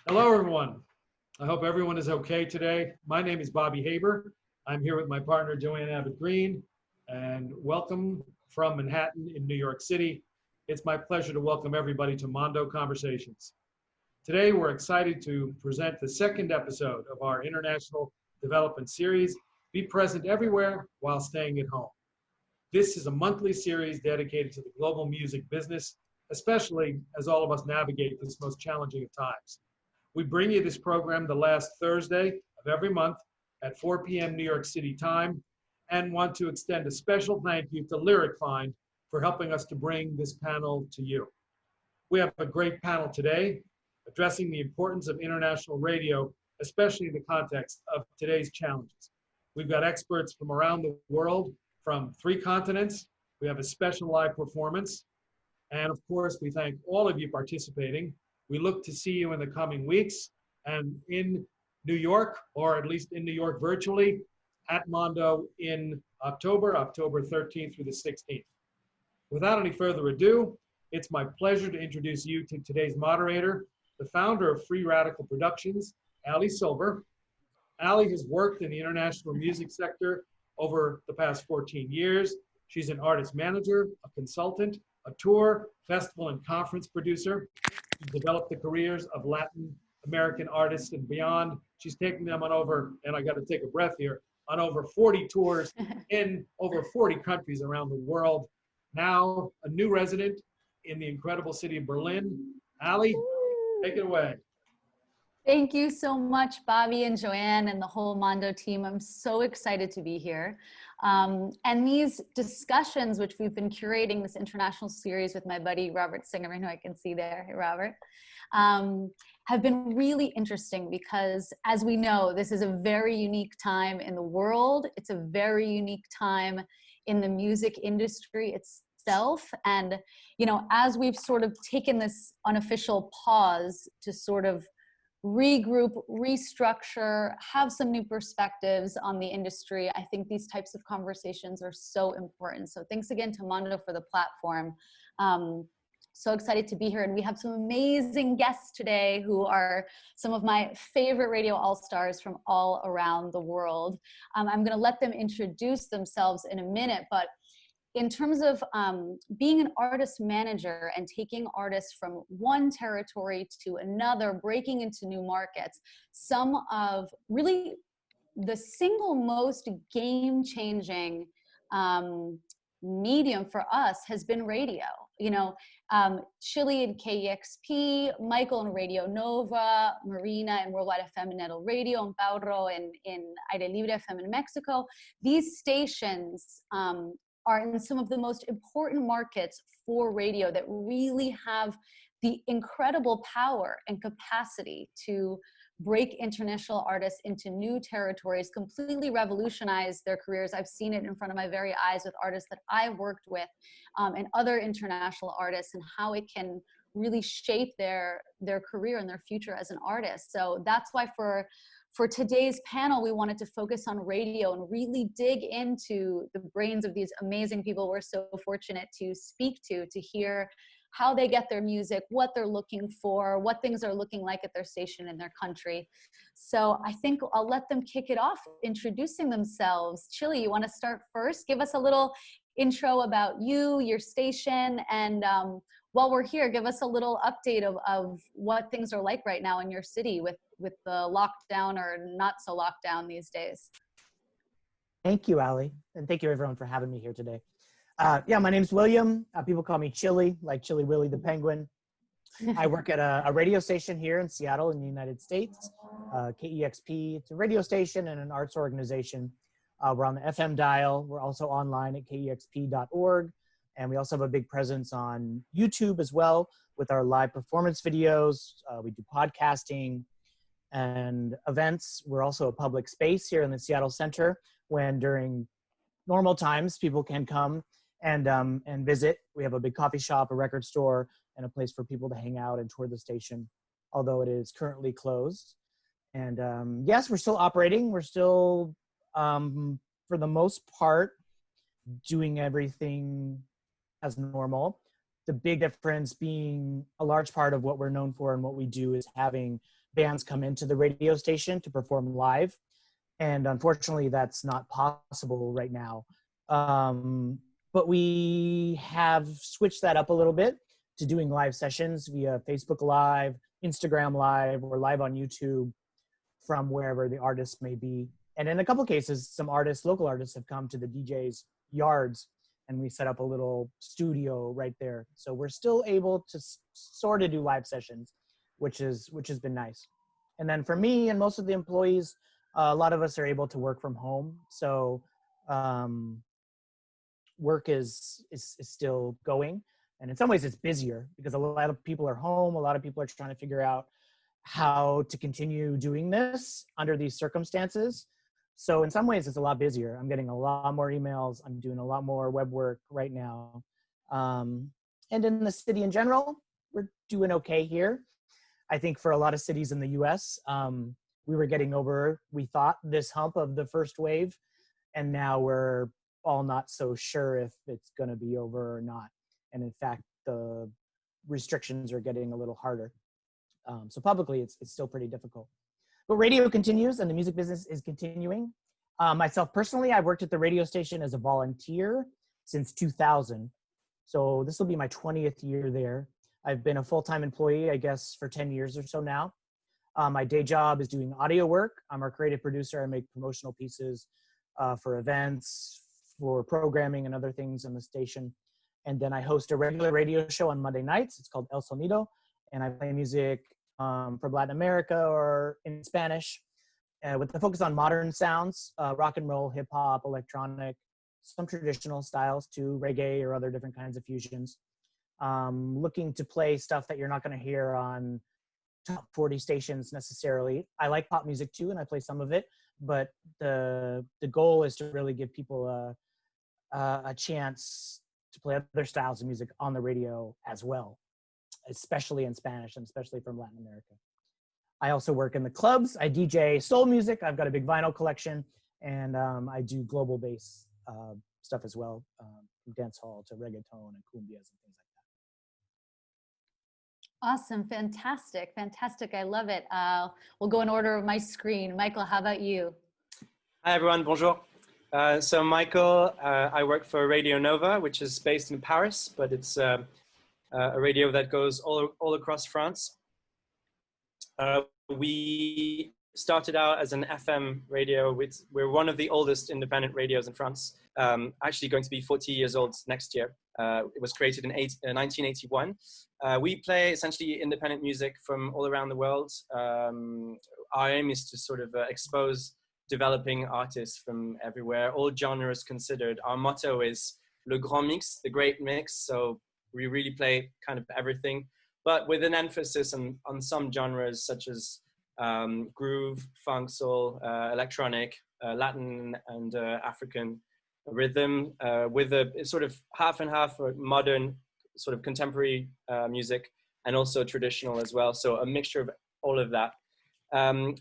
Hello, everyone. I hope everyone is okay today. My name is Bobby Haber. I'm here with my partner, Joanne Abbott-Green, and welcome from Manhattan in New York City. It's my pleasure to welcome everybody to Mondo Conversations. Today, we're excited to present the second episode of our International Development Series, Be Present Everywhere While Staying at Home. This is a monthly series dedicated to the global music business, especially as all of us navigate this most challenging of times. We bring you this program the last Thursday of every month at 4 p.m. New York City time, and want to extend a special thank you to Lyric Find for helping us to bring this panel to you. We have a great panel today addressing the importance of international radio, especially in the context of today's challenges. We've got experts from around the world, from 3 continents. We have a special live performance. And of course, we thank all of you participating. We look to see you in the coming weeks and in New York, or at least in New York virtually, at Mondo in October 13th through the 16th. Without any further ado, it's my pleasure to introduce you to today's moderator, the founder of Free Radical Productions, Ali Silver. Ali has worked in the international music sector over the past 14 years. She's an artist manager, a consultant, a tour, festival, and conference producer. She's developed the careers of Latin American artists and beyond. She's taken them on over, and I got to take a breath here, on over 40 tours in over 40 countries around the world. Now, a new resident in the incredible city of Berlin. Ali, take it away. Thank you so much, Bobby and Joanne and the whole Mondo team. I'm so excited to be here. And these discussions, which we've been curating this international series with my buddy, Robert Singerman, who I can see there, hey, Robert, have been really interesting because, as we know, this is a very unique time in the world. It's a very unique time in the music industry itself. And, you know, as we've sort of taken this unofficial pause to sort of regroup, restructure, have some new perspectives on the industry, I think these types of conversations are so important. So thanks again to Mondo for the platform. So excited to be here. And we have some amazing guests today who are some of my favorite radio all-stars from all around the world. I'm going to let them introduce themselves in a minute, but in terms of being an artist manager and taking artists from one territory to another, breaking into new markets, some of really the single most game-changing medium for us has been radio. You know, Chile and KEXP, Michael and Radio Nova, Marina and Worldwide FM and Nettle Radio, and Pauro in Aire Libre FM in Mexico. These stations are in some of the most important markets for radio that really have the incredible power and capacity to break international artists into new territories, completely revolutionize their careers. I've seen it in front of my very eyes with artists that I've worked with and other international artists, and how it can really shape their career and their future as an artist. So that's why for today's panel, we wanted to focus on radio and really dig into the brains of these amazing people we're so fortunate to speak to hear how they get their music, what they're looking for, what things are looking like at their station in their country. So I think I'll let them kick it off, introducing themselves. Chile, you want to start first? Give us a little intro about you, your station, and while we're here, give us a little update of what things are like right now in your city with the lockdown or not so lockdown these days. Thank you, Ali. And thank you everyone for having me here today. Yeah, my name's William. People call me Chili, like Chili Willy the Penguin. I work at a radio station here in Seattle in the United States, KEXP. It's a radio station and an arts organization. We're on the FM dial. We're also online at kexp.org. And we also have a big presence on YouTube as well with our live performance videos. We do podcasting and events. We're also a public space here in the Seattle Center when during normal times people can come and visit. We have a big coffee shop, a record store, and a place for people to hang out and tour the station, although it is currently closed. And yes, we're still operating. We're still, for the most part, doing everything as normal. The big difference being a large part of what we're known for and what we do is having bands come into the radio station to perform live. And unfortunately, that's not possible right now. But we have switched that up a little bit to doing live sessions via Facebook Live, Instagram Live, or live on YouTube from wherever the artists may be. And in a couple cases, some artists, local artists, have come to the DJ's yards, and we set up a little studio right there. So we're still able to sort of do live sessions, which has been nice. And then for me and most of the employees, a lot of us are able to work from home. So work is still going. And in some ways it's busier because a lot of people are home. A lot of people are trying to figure out how to continue doing this under these circumstances. So in some ways it's a lot busier. I'm getting a lot more emails. I'm doing a lot more web work right now. And in the city in general, we're doing okay here. I think for a lot of cities in the US, we were getting over, we thought, this hump of the first wave. And now we're all not so sure if it's going to be over or not. And in fact, the restrictions are getting a little harder. So publicly, it's still pretty difficult. But radio continues and the music business is continuing. Myself personally, I've worked at the radio station as a volunteer since 2000. So this will be my 20th year there. I've been a full-time employee, I guess, for 10 years or so now. My day job is doing audio work. I'm a creative producer. I make promotional pieces for events, for programming and other things on the station. And then I host a regular radio show on Monday nights. It's called El Sonido. And I play music from Latin America or in Spanish with the focus on modern sounds, rock and roll, hip hop, electronic, some traditional styles too, reggae or other different kinds of fusions. Looking to play stuff that you're not going to hear on top 40 stations necessarily. I like pop music too, and I play some of it, but the goal is to really give people a chance to play other styles of music on the radio as well, especially in Spanish and especially from Latin America. I also work in the clubs. I DJ soul music. I've got a big vinyl collection, and I do global bass stuff as well, from dance hall to reggaeton and cumbias and things like that. Awesome. Fantastic. Fantastic. I love it. We'll go in order of my screen. Michael, how about you? Hi, everyone. Bonjour. So Michael, I work for Radio Nova, which is based in Paris, but it's a radio that goes all across France. We started out as an FM radio. We're one of the oldest independent radios in France, actually going to be 40 years old next year. It was created in 1981. We play essentially independent music from all around the world. Our aim is to sort of expose developing artists from everywhere, all genres considered. Our motto is Le Grand Mix, the great mix. So we really play kind of everything, but with an emphasis on some genres such as groove, funk, soul, electronic, Latin and African rhythm, with a sort of half and half modern sort of contemporary music and also traditional as well. So a mixture of all of that,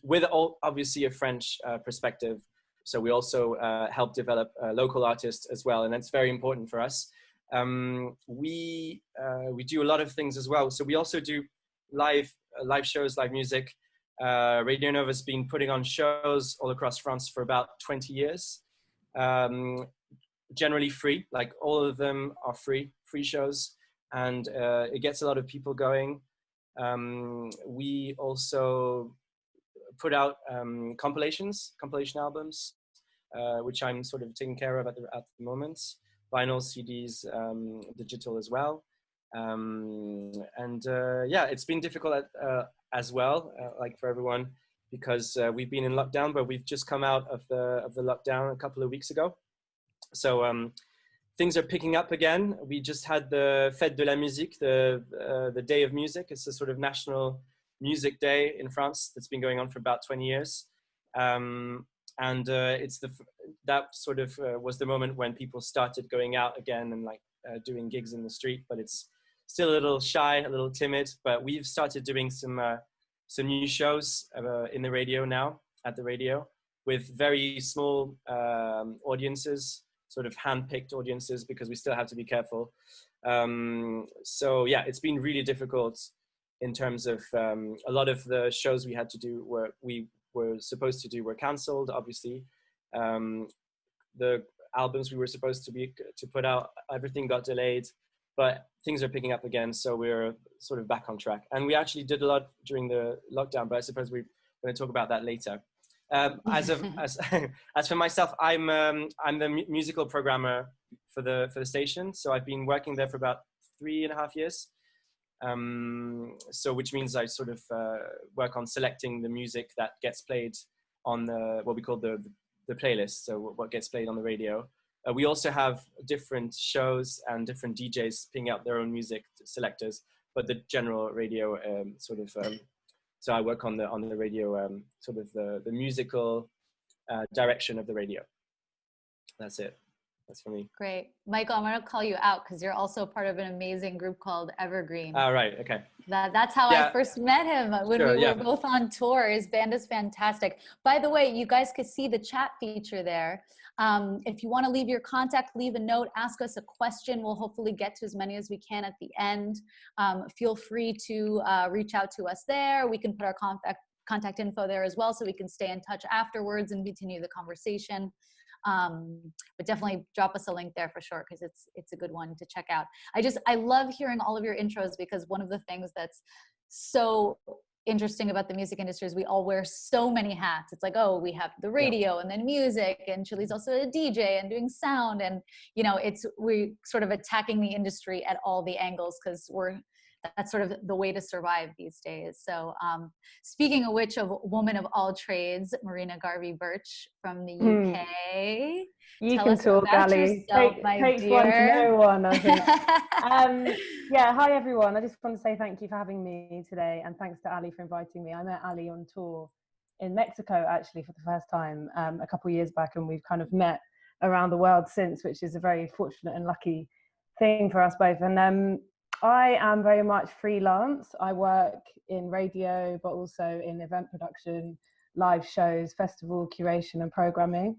with obviously a French perspective. So we also help develop local artists as well, and that's very important for us. We do a lot of things as well. So we also do live shows, live music. Radio Nova's been putting on shows all across France for about 20 years. Generally free, like all of them are free shows, and it gets a lot of people going. We also put out compilation albums, which I'm sort of taking care of at the moment. Vinyl, CDs, digital as well. Yeah, it's been difficult as well, like for everyone, because we've been in lockdown, but we've just come out of the lockdown a couple of weeks ago. So things are picking up again. We just had the Fête de la Musique, the Day of Music. It's a sort of national music day in France that's been going on for about 20 years. It's that sort of was the moment when people started going out again and like doing gigs in the street, but it's still a little shy, a little timid. But we've started doing some new shows in the radio now, at the radio, with very small audiences, sort of hand-picked audiences, because we still have to be careful. So yeah, it's been really difficult in terms of a lot of the shows we had to do we were supposed to do were cancelled, obviously. The albums we were supposed to put out, everything got delayed, but things are picking up again, so we're sort of back on track. And we actually did a lot during the lockdown, but I suppose we're going to talk about that later. As for myself, I'm the musical programmer for the station, so I've been working there for about 3.5 years. So which means I sort of work on selecting the music that gets played on what we call the playlist, so what gets played on the radio. We also have different shows and different DJs picking out their own music selectors, but the general radio so I work on the radio, sort of the musical direction of the radio. That's it. That's for me. Great. Michael, I'm going to call you out because you're also part of an amazing group called Evergreen. Oh, right. Okay. That's how I first met him when we were both on tour. His band is fantastic. By the way, you guys could see the chat feature there. If you want to leave your contact, leave a note, ask us a question. We'll hopefully get to as many as we can at the end. Feel free to reach out to us there. We can put our contact info there as well, so we can stay in touch afterwards and continue the conversation. But definitely drop us a link there for sure, because it's a good one to check out. I love hearing all of your intros, because one of the things that's so interesting about the music industry is we all wear so many hats. It's like, oh, we have the radio and then music, and Chili's also a DJ and doing sound, and we sort of attacking the industry at all the angles, because that's sort of the way to survive these days. So speaking of which, of woman of all trades, Marina Garvey-Birch from the UK. You Tell can us talk, about Ali. yourself, my Takes dear. one to know one, I think. Hi everyone. I just want to say thank you for having me today, and thanks to Ali for inviting me. I met Ali on tour in Mexico, actually, for the first time a couple of years back, and we've kind of met around the world since, which is a very fortunate and lucky thing for us both. And I am very much freelance. I work in radio, but also in event production, live shows, festival curation and programming.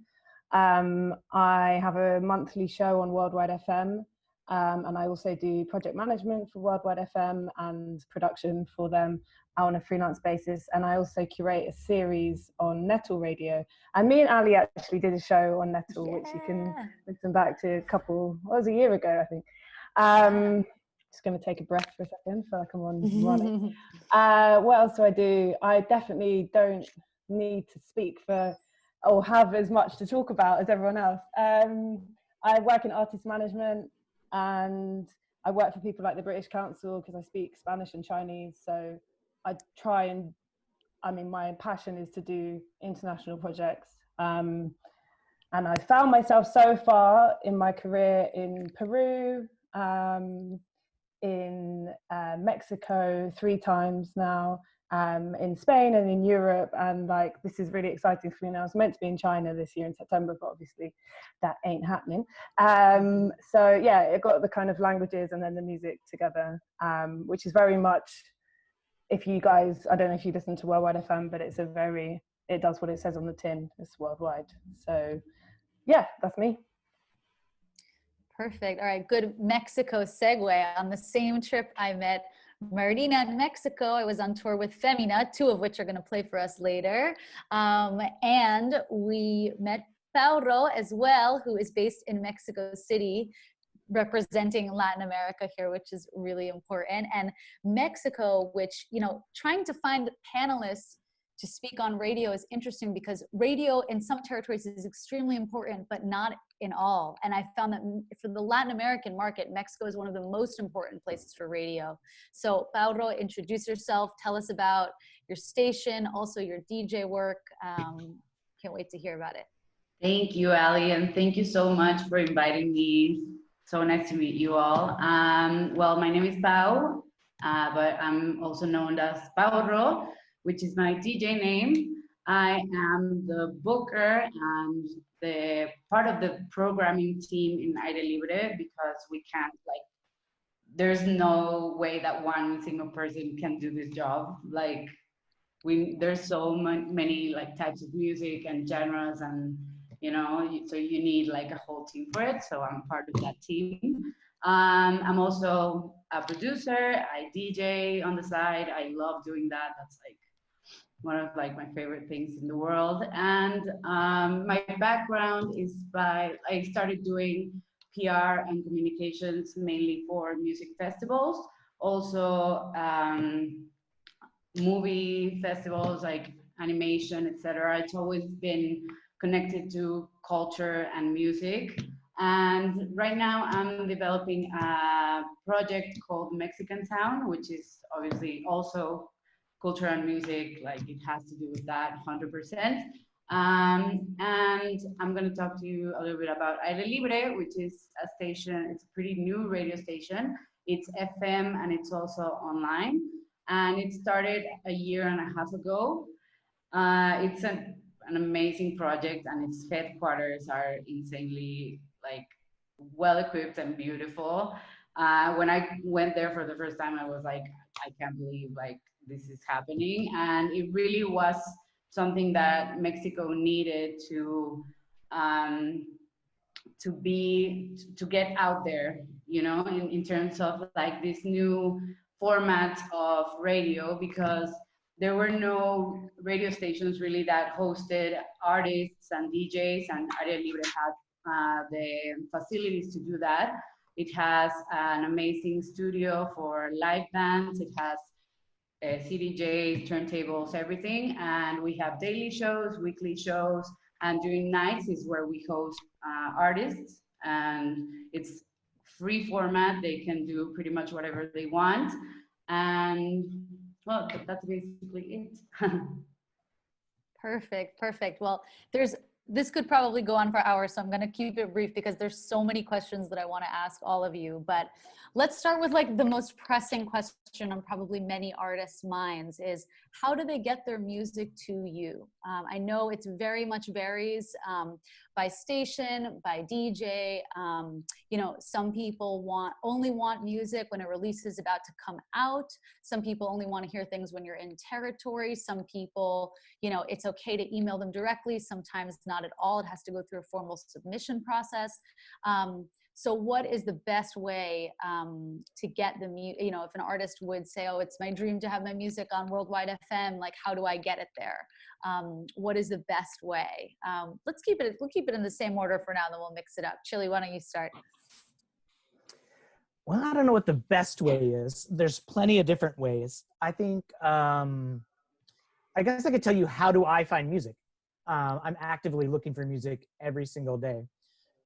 I have a monthly show on Worldwide FM, and I also do project management for Worldwide FM and production for them on a freelance basis. And I also curate a series on Nettle Radio. And me and Ali actually did a show on Nettle, which you can listen back to a year ago, I think. Just going to take a breath for a second, feel like I'm on running. What else do I do? I definitely don't need to speak for or have as much to talk about as everyone else. I work in artist management, and I work for people like the British Council because I speak Spanish and Chinese. So I try and, my passion is to do international projects. And I found myself so far in my career in Peru, in Mexico 3 times now, in Spain and in Europe, and this is really exciting for me now. I was meant to be in China this year in September, but obviously that ain't happening. So yeah, it got the kind of languages and then the music together, which is very much, if you guys, I don't know if you listen to Worldwide FM, but it does what it says on the tin. It's worldwide. So yeah, that's me. Perfect. All right, good Mexico segue. On the same trip, I met Marina in Mexico. I was on tour with Femina, 2 of which are going to play for us later. And we met Pauro as well, who is based in Mexico City, representing Latin America here, which is really important. And Mexico, which, trying to find panelists to speak on radio is interesting, because radio in some territories is extremely important, but not in all. And I found that for the Latin American market, Mexico is one of the most important places for radio. So Pauro, introduce yourself, tell us about your station, also your DJ work. Can't wait to hear about it. Thank you, Ali, and thank you so much for inviting me. So nice to meet you all. Well, my name is Pau, but I'm also known as Pauro, which is my DJ name. I am the booker and the part of the programming team in Aire Libre, because we can't, there's no way that one single person can do this job. There's so many types of music and genres, and so you need a whole team for it. So I'm part of that team. I'm also a producer. I DJ on the side. I love doing that. That's like one of like my favorite things in the world. And my background is I started doing PR and communications mainly for music festivals, also movie festivals like animation, etc. It's always been connected to culture and music. And right now I'm developing a project called Mexican Town, which is obviously also culture and music, like it has to do with that 100%. And I'm going to talk to you a little bit about Aire Libre, which is a station, it's a pretty new radio station. It's FM and it's also online. And it started a year and a half ago. It's an amazing project, and its headquarters are insanely like well equipped and beautiful. When I went there for the first time, I was like, I can't believe like this is happening, and it really was something that Mexico needed um, to get out there, you know, in terms of like this new format of radio, because there were no radio stations really that hosted artists and DJs, and Aria Libre had the facilities to do that. It has an amazing studio for live bands. It has CDJs, turntables, everything. And we have daily shows, weekly shows, and during nights is where we host artists. And it's free format. They can do pretty much whatever they want. And well, that's basically it. Perfect, perfect. Well, this could probably go on for hours, so I'm going to keep it brief because there's so many questions that I want to ask all of you. But let's start with like the most pressing question on probably many artists' minds is, how do they get their music to you? I know it's very much varies by station, by DJ. You know, some people only want music when a release is about to come out. Some people only want to hear things when you're in territory. Some people, you know, it's okay to email them directly. Sometimes not at all. It has to go through a formal submission process. So what is the best way to get you know, if an artist would say, oh, it's my dream to have my music on Worldwide FM, like, how do I get it there? What is the best we'll keep it in the same order for now, then we'll mix it up. Chili, why don't you start? Well, I don't know what the best way is. There's plenty of different ways. I think, I guess I could tell you, how do I find music? I'm actively looking for music every single day.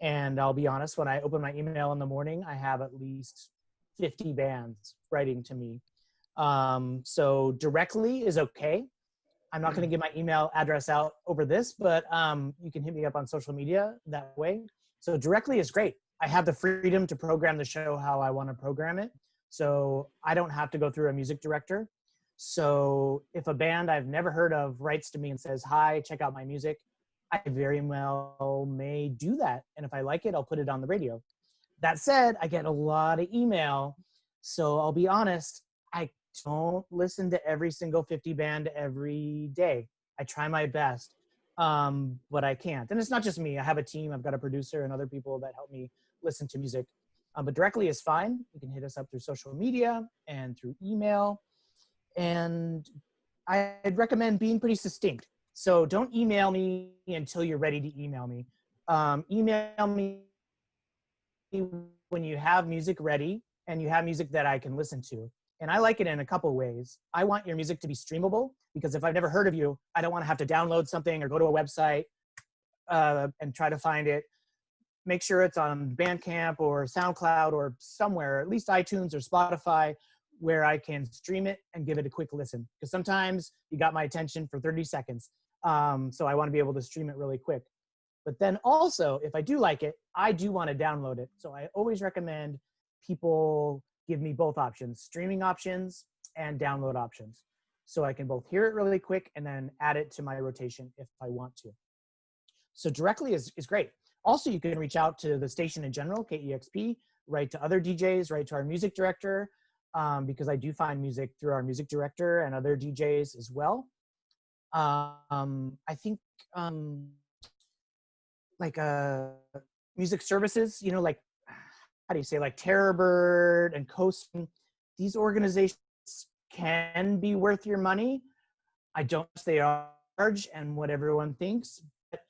And I'll be honest, when I open my email in the morning, I have at least 50 bands writing to me. So directly is okay. I'm not going to give my email address out over this, but you can hit me up on social media that way. So directly is great. I have the freedom to program the show how I want to program it. So I don't have to go through a music director. So if a band I've never heard of writes to me and says, hi, check out my music, I very well may do that. And if I like it, I'll put it on the radio. That said, I get a lot of email. So I'll be honest, I don't listen to every single 50 band every day. I try my best, but I can't. And it's not just me. I have a team. I've got a producer and other people that help me listen to music. But directly is fine. You can hit us up through social media and through email. And I'd recommend being pretty succinct. So don't email me until you're ready to email me. Email me when you have music ready and you have music that I can listen to. And I like it in a couple ways. I want your music to be streamable, because if I've never heard of you, I don't want to have to download something or go to a website and try to find it. Make sure it's on Bandcamp or SoundCloud or somewhere, at least iTunes or Spotify, where I can stream it and give it a quick listen. Because sometimes you got my attention for 30 seconds. So I want to be able to stream it really quick. But then also, if I do like it, I do want to download it. So I always recommend people give me both options, streaming options and download options. So I can both hear it really quick and then add it to my rotation if I want to. So directly is great. Also, you can reach out to the station in general, KEXP, write to other DJs, write to our music director, because I do find music through our music director and other DJs as well. I think like music services, you know, like how do you say, like Terror Bird and Coast, these organizations can be worth your money. I don't know if they are large and what everyone thinks. But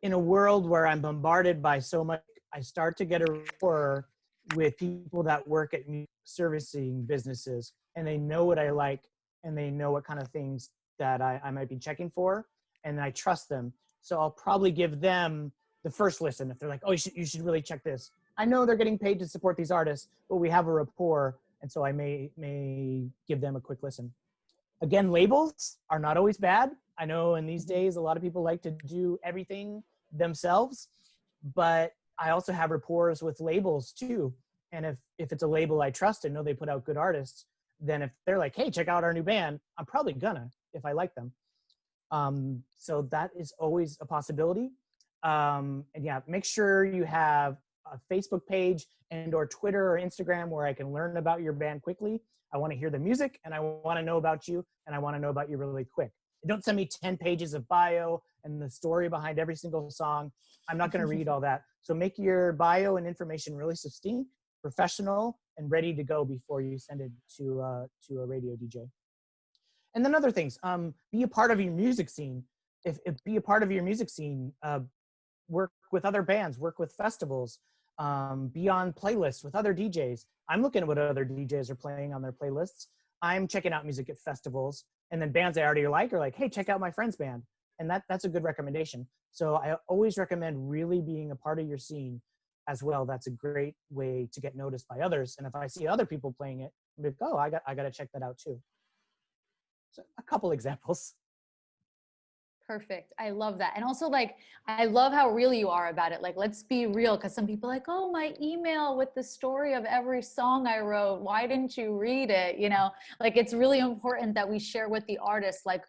in a world where I'm bombarded by so much, I start to get a rapport with people that work at music servicing businesses, and they know what I like, and they know what kind of things that I might be checking for, and I trust them. So I'll probably give them the first listen if they're like, oh, you should really check this. I know they're getting paid to support these artists, but we have a rapport, and so I may give them a quick listen. Again, labels are not always bad. I know in these days, a lot of people like to do everything themselves, but I also have rapports with labels too. And if it's a label I trust and know they put out good artists, then if they're like, hey, check out our new band, I'm probably gonna, if I like them. So that is always a possibility. And yeah, make sure you have a Facebook page and or Twitter or Instagram where I can learn about your band quickly. I want to hear the music, and I want to know about you, and I want to know about you really quick. Don't send me 10 pages of bio and the story behind every single song. I'm not going to read all that. So make your bio and information really succinct, professional, and ready to go before you send it to a radio DJ. And then other things, be a part of your music scene. If be a part of your music scene, work with other bands, work with festivals, be on playlists with other DJs. I'm looking at what other DJs are playing on their playlists. I'm checking out music at festivals, and then bands I already like are like, hey, check out my friend's band. And that's a good recommendation. So I always recommend really being a part of your scene as well. That's a great way to get noticed by others. And if I see other people playing it, I'm like, oh, I got to check that out too. So a couple examples. Perfect. I love that. And also, like, I love how real you are about it. Like, let's be real, because some people are like, oh, my email with the story of every song I wrote, why didn't you read it? You know, like, it's really important that we share with the artist, like,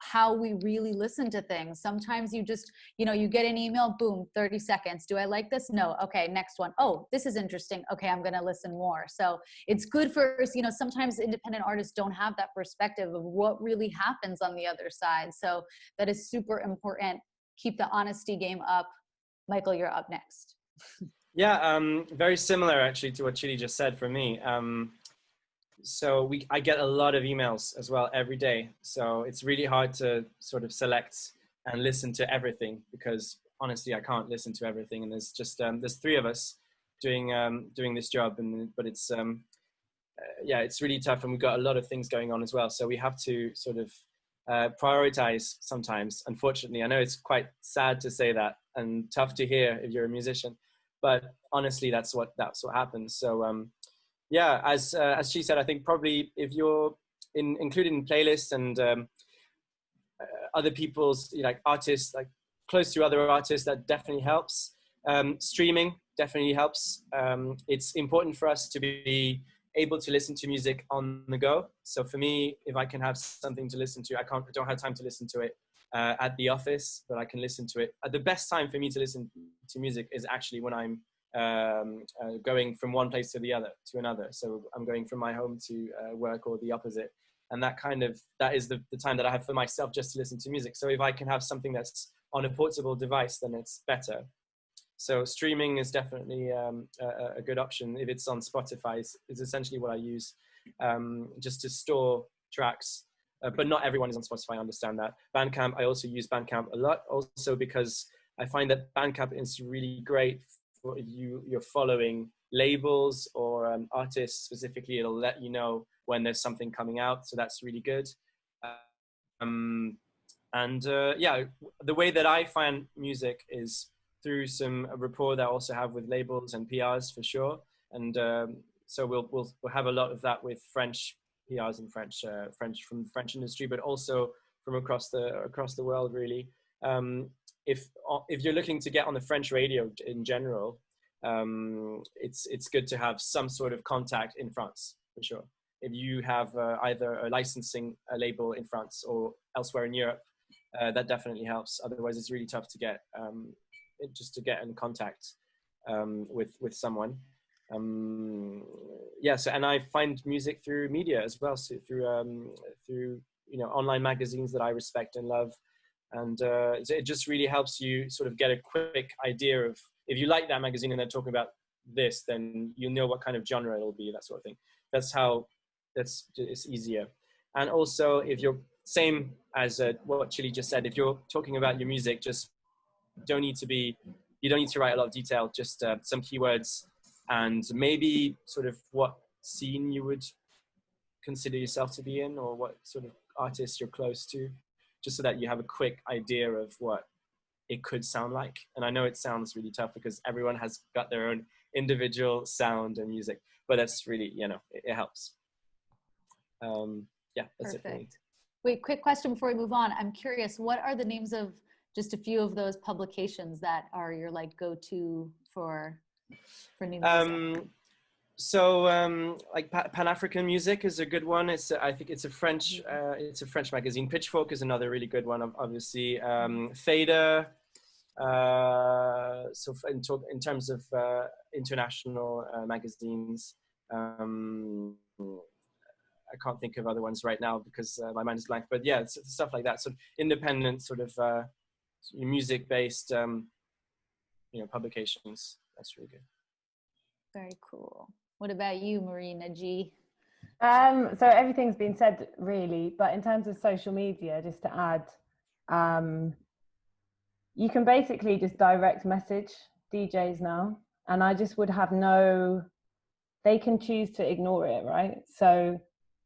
how we really listen to things. Sometimes you just, you know, you get an email, boom, 30 seconds. Do I like this? No. Okay, next one. Oh, this is interesting. Okay, I'm going to listen more. So it's good for, you know, sometimes independent artists don't have that perspective of what really happens on the other side. So that is super important. Keep the honesty game up. Michael, you're up next. Yeah, very similar actually to what Chidi just said for me. So I get a lot of emails as well every day. So it's really hard to sort of select and listen to everything, because honestly, I can't listen to everything. And there's just, there's three of us doing this job, but it's, yeah, it's really tough, and we've got a lot of things going on as well. So we have to sort of prioritize sometimes, unfortunately. I know it's quite sad to say that and tough to hear if you're a musician, but honestly, that's what happens. So, yeah, as she said, I think probably if you're included in playlists and other people's, you know, like artists, like close to other artists, that definitely helps. Streaming definitely helps. It's important for us to be able to listen to music on the go. So for me, if I can have something to listen to, I don't have time to listen to it at the office, but I can listen to it. The best time for me to listen to music is actually when I'm going from one place to another. So I'm going from my home to work, or the opposite. And that is the time that I have for myself just to listen to music. So if I can have something that's on a portable device, then it's better. So streaming is definitely a good option. If it's on Spotify, is essentially what I use just to store tracks. But not everyone is on Spotify, I understand that. Bandcamp, I also use Bandcamp a lot, also because I find that Bandcamp is really great for you're following labels or artists specifically. It'll let you know when there's something coming out, so that's really good. Yeah, the way that I find music is through some rapport that I also have with labels and PRs for sure. And so we'll have a lot of that with French PRs and French from the French industry, but also from across the world, really. If you're looking to get on the French radio in general, it's good to have some sort of contact in France, for sure. If you have either a licensing label in France or elsewhere in Europe, that definitely helps. Otherwise, it's really tough to get just to get in contact with someone. Yeah. So, and I find music through media as well, so through online magazines that I respect and love. And it just really helps you sort of get a quick idea of, if you like that magazine and they're talking about this, then you know what kind of genre it'll be, that sort of thing. It's easier. And also, if you're same as what Chili just said, if you're talking about your music, just you don't need to write a lot of detail, just some keywords, and maybe sort of what scene you would consider yourself to be in, or what sort of artist you're close to, just so that you have a quick idea of what it could sound like. And I know it sounds really tough because everyone has got their own individual sound and music, but that's really, it helps. Yeah, that's Perfect. it for me. Wait, quick question before we move on. I'm curious, what are the names of just a few of those publications that are your like go-to for new music? So like Pan-African Music is a good one. I think it's a French magazine. Pitchfork is another really good one, obviously. Fader. So in terms of international magazines, I can't think of other ones right now because my mind is blank. But yeah, it's stuff like that. So independent sort of music-based, publications. That's really good. Very cool. What about you, Marina G? So everything's been said really, but in terms of social media, just to add, you can basically just direct message DJs now, and I just would have they can choose to ignore it, right? So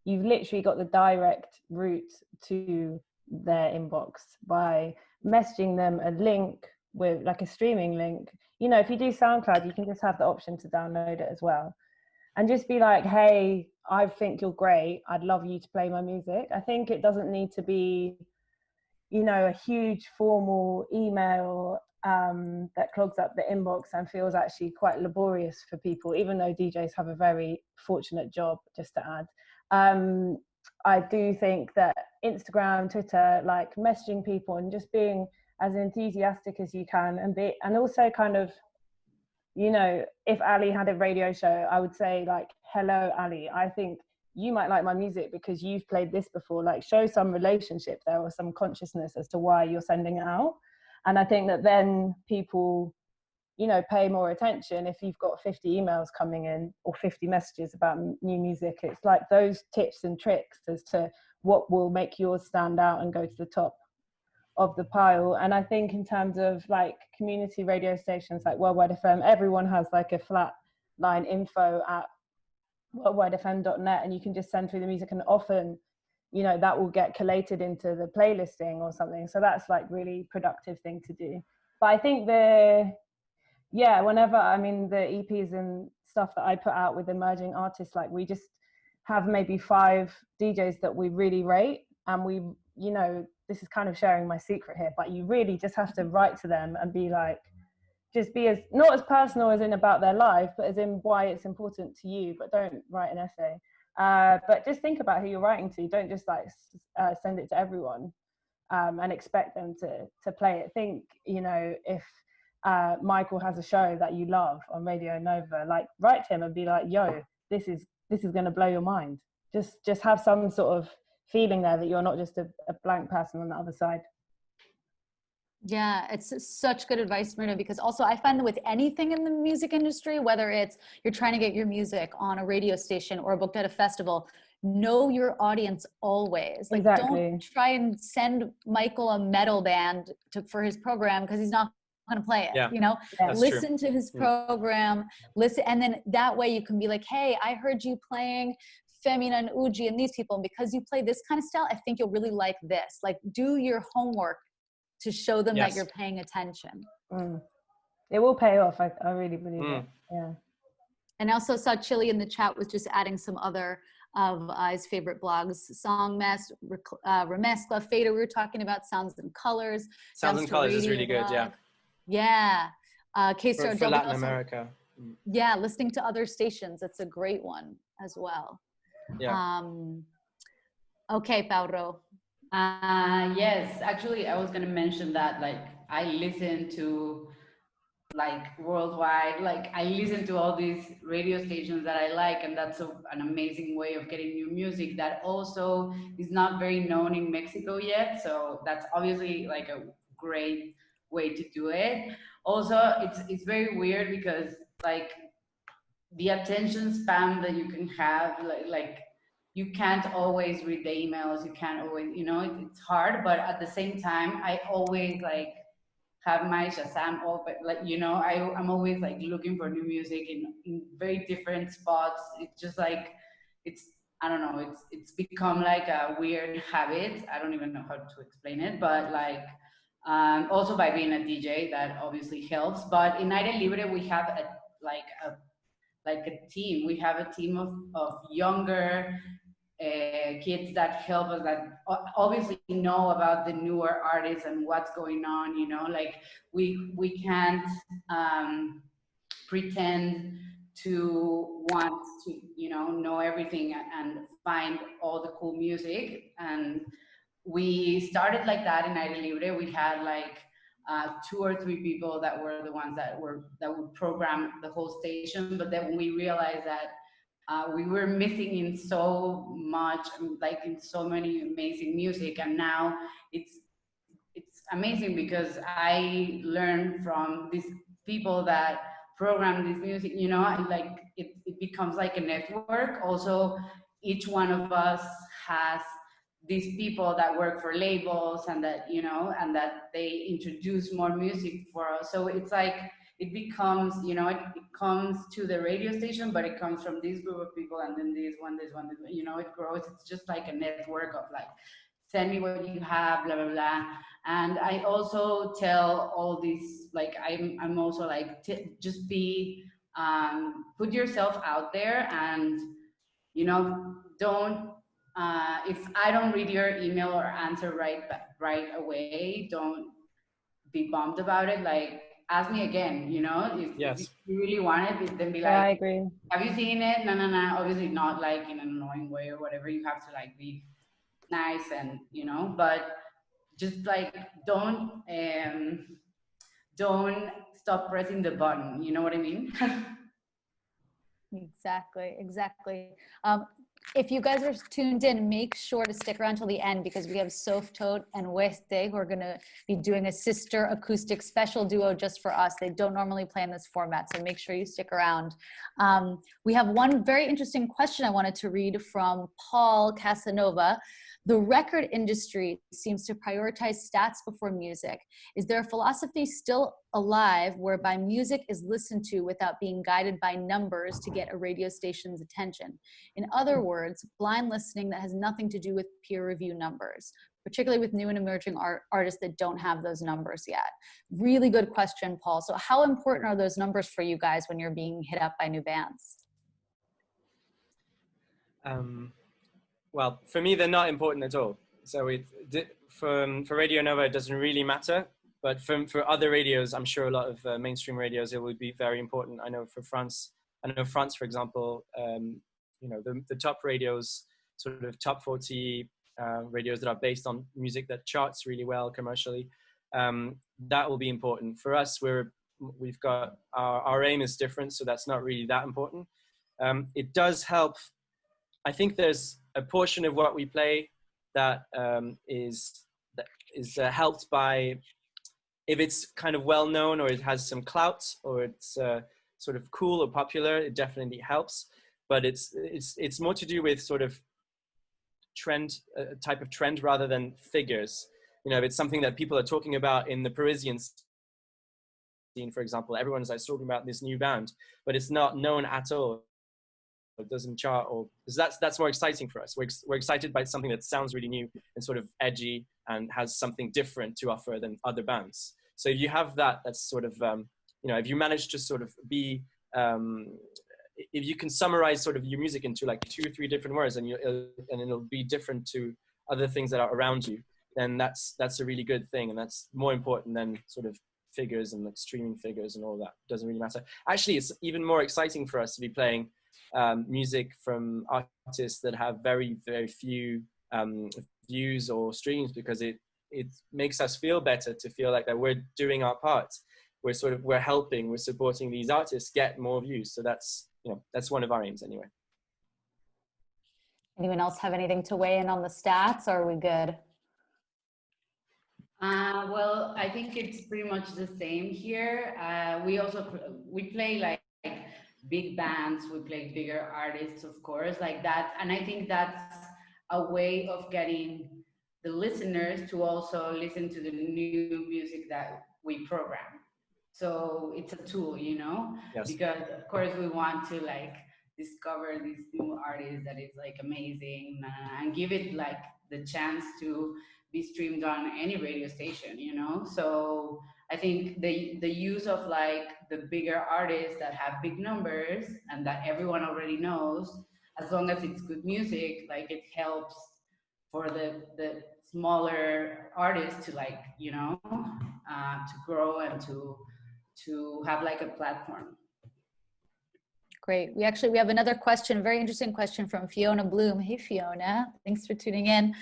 you've literally got the direct route to their inbox by messaging them a link with like a streaming link. If you do SoundCloud, you can just have the option to download it as well. And just be like, hey, I think you're great. I'd love you to play my music. I think it doesn't need to be, a huge formal email that clogs up the inbox and feels actually quite laborious for people, even though DJs have a very fortunate job, just to add. I do think that Instagram, Twitter, like messaging people and just being as enthusiastic as you can and also kind of, if Ali had a radio show, I would say like, hello, Ali, I think you might like my music because you've played this before. Like show some relationship there or some consciousness as to why you're sending it out. And I think that then people, pay more attention. If you've got 50 emails coming in or 50 messages about new music, it's like those tips and tricks as to what will make yours stand out and go to the top of the pile. And I think in terms of like community radio stations like Worldwide FM, everyone has like a flat line info at worldwidefm.net, and you can just send through the music, and often that will get collated into the playlisting or something. So that's like really productive thing to do. But I think whenever the EPs and stuff that I put out with emerging artists, like we just have maybe 5 DJs that we really rate, and we this is kind of sharing my secret here, but you really just have to write to them and be like, just be as not as personal as in about their life, but as in why it's important to you. But don't write an essay. But just think about who you're writing to. Don't just like send it to everyone and expect them to play it. Think, if Michael has a show that you love on Radio Nova, like write to him and be like, yo, this is going to blow your mind. Just have some sort of feeling there that you're not just a blank person on the other side. Yeah, it's such good advice, Marina, because also I find that with anything in the music industry, whether it's you're trying to get your music on a radio station or booked at a festival, know your audience always. Like, exactly. Don't try and send Michael a metal band for his program because he's not going to play it. Yeah, listen to his program, listen, and then that way you can be like, hey, I heard you playing Femina and Uji and these people, and because you play this kind of style, I think you'll really like this. Like, do your homework to show them that you're paying attention. It will pay off. I really believe it. Yeah. And I also saw Chili in the chat was just adding some other of his favorite blogs: Song Mess, Remezcla, Fader. We were talking about Sounds and Colors. Sounds and Colors is really good. Blog. Yeah. For Latin America. Yeah, listening to other stations. That's a great one as well. Yeah. Okay, Pauro. Yes, actually, I was gonna mention that, like, I listen to like worldwide, like I listen to all these radio stations that I like, and that's an amazing way of getting new music that also is not very known in Mexico yet. So that's obviously like a great way to do it. Also, it's very weird because like the attention span that you can have, like you can't always read the emails, you can't always, you know, it's hard, but at the same time, I always like have my Shazam open, like, you know, I'm always like looking for new music in very different spots. It's just like, it's, I don't know, it's become like a weird habit. I don't even know how to explain it, but like, also by being a DJ, that obviously helps. But in Aire Libre, we have like a team. We have a team of younger kids that help us, that obviously know about the newer artists and what's going on, you know, like we can't pretend to want to, you know everything and find all the cool music. And we started like that in Aire Libre. We had like 2 or 3 people that were the ones that would program the whole station. But then we realized that we were missing in so much, like in so many amazing music. And now it's amazing because I learned from these people that program this music, you know, like it becomes like a network. Also, each one of us has these people that work for labels and that, you know, and that they introduce more music for us. So it's like, it becomes, you know, it comes to the radio station, but it comes from this group of people, and then this one, you know, it grows. It's just like a network of like, send me what you have, blah, blah, blah. And I also tell all these, like, I'm also like, just be, put yourself out there, and, you know, don't, if I don't read your email or answer right away, don't be bummed about it. Like, ask me again, you know, if Yes. you really want it, then be Yeah, I like, agree. have you seen it? No, obviously not like in an annoying way or whatever. You have to like be nice, and, you know, but just like, don't stop pressing the button, you know what I mean? Exactly. If you guys are tuned in, make sure to stick around till the end, because we have Softode and Weste who are going to be doing a sister acoustic special duo just for us. They don't normally play in this format, so make sure you stick around. We have one very interesting question I wanted to read from Paul Casanova. The record industry seems to prioritize stats before music. Is there a philosophy still alive whereby music is listened to without being guided by numbers to get a radio station's attention? In other words, blind listening that has nothing to do with peer review numbers, particularly with new and emerging artists that don't have those numbers yet. Really good question, Paul. So how important are those numbers for you guys when you're being hit up by new bands? Well, for me, they're not important at all. So for Radio Nova, it doesn't really matter. But for other radios, I'm sure a lot of mainstream radios, it would be very important. I know, for example, you know, the top radios, sort of top 40 radios that are based on music that charts really well commercially, that will be important. For us, we've got, our aim is different, so that's not really that important. It does help. I think there's a portion of what we play that is helped by, if it's kind of well known, or it has some clout, or it's sort of cool or popular, it definitely helps. But it's more to do with sort of trend, type of trend, rather than figures. You know, if it's something that people are talking about in the Parisian scene, for example, everyone's like talking about this new band, but it's not known at all. It doesn't chart, or that's more exciting for us. We're excited by something that sounds really new and sort of edgy and has something different to offer than other bands. So if you have that, that's sort of you know, if you manage to sort of be if you can summarize sort of your music into like 2 or 3 different words, and it'll be different to other things that are around you, then that's a really good thing, and that's more important than sort of figures and like streaming figures and all that. It doesn't really matter. Actually, it's even more exciting for us to be playing music from artists that have very, very few views or streams, because it makes us feel better to feel like that we're doing our part. We're helping, we're supporting these artists get more views. So that's, you know, that's one of our aims anyway. Anyone else have anything to weigh in on the stats, or are we good? Well, I think it's pretty much the same here. We play like big bands, we played bigger artists, of course, like that. And I think that's a way of getting the listeners to also listen to the new music that we program. So it's a tool, you know, Yes. because of course we want to like discover these new artists that is like amazing, and give it like the chance to be streamed on any radio station, you know. So I think the use of like the bigger artists that have big numbers and that everyone already knows, as long as it's good music, like it helps for the smaller artists to like, you know, to grow and to have like a platform. Great. We have another question, very interesting question from Fiona Bloom. Hey, Fiona, thanks for tuning in.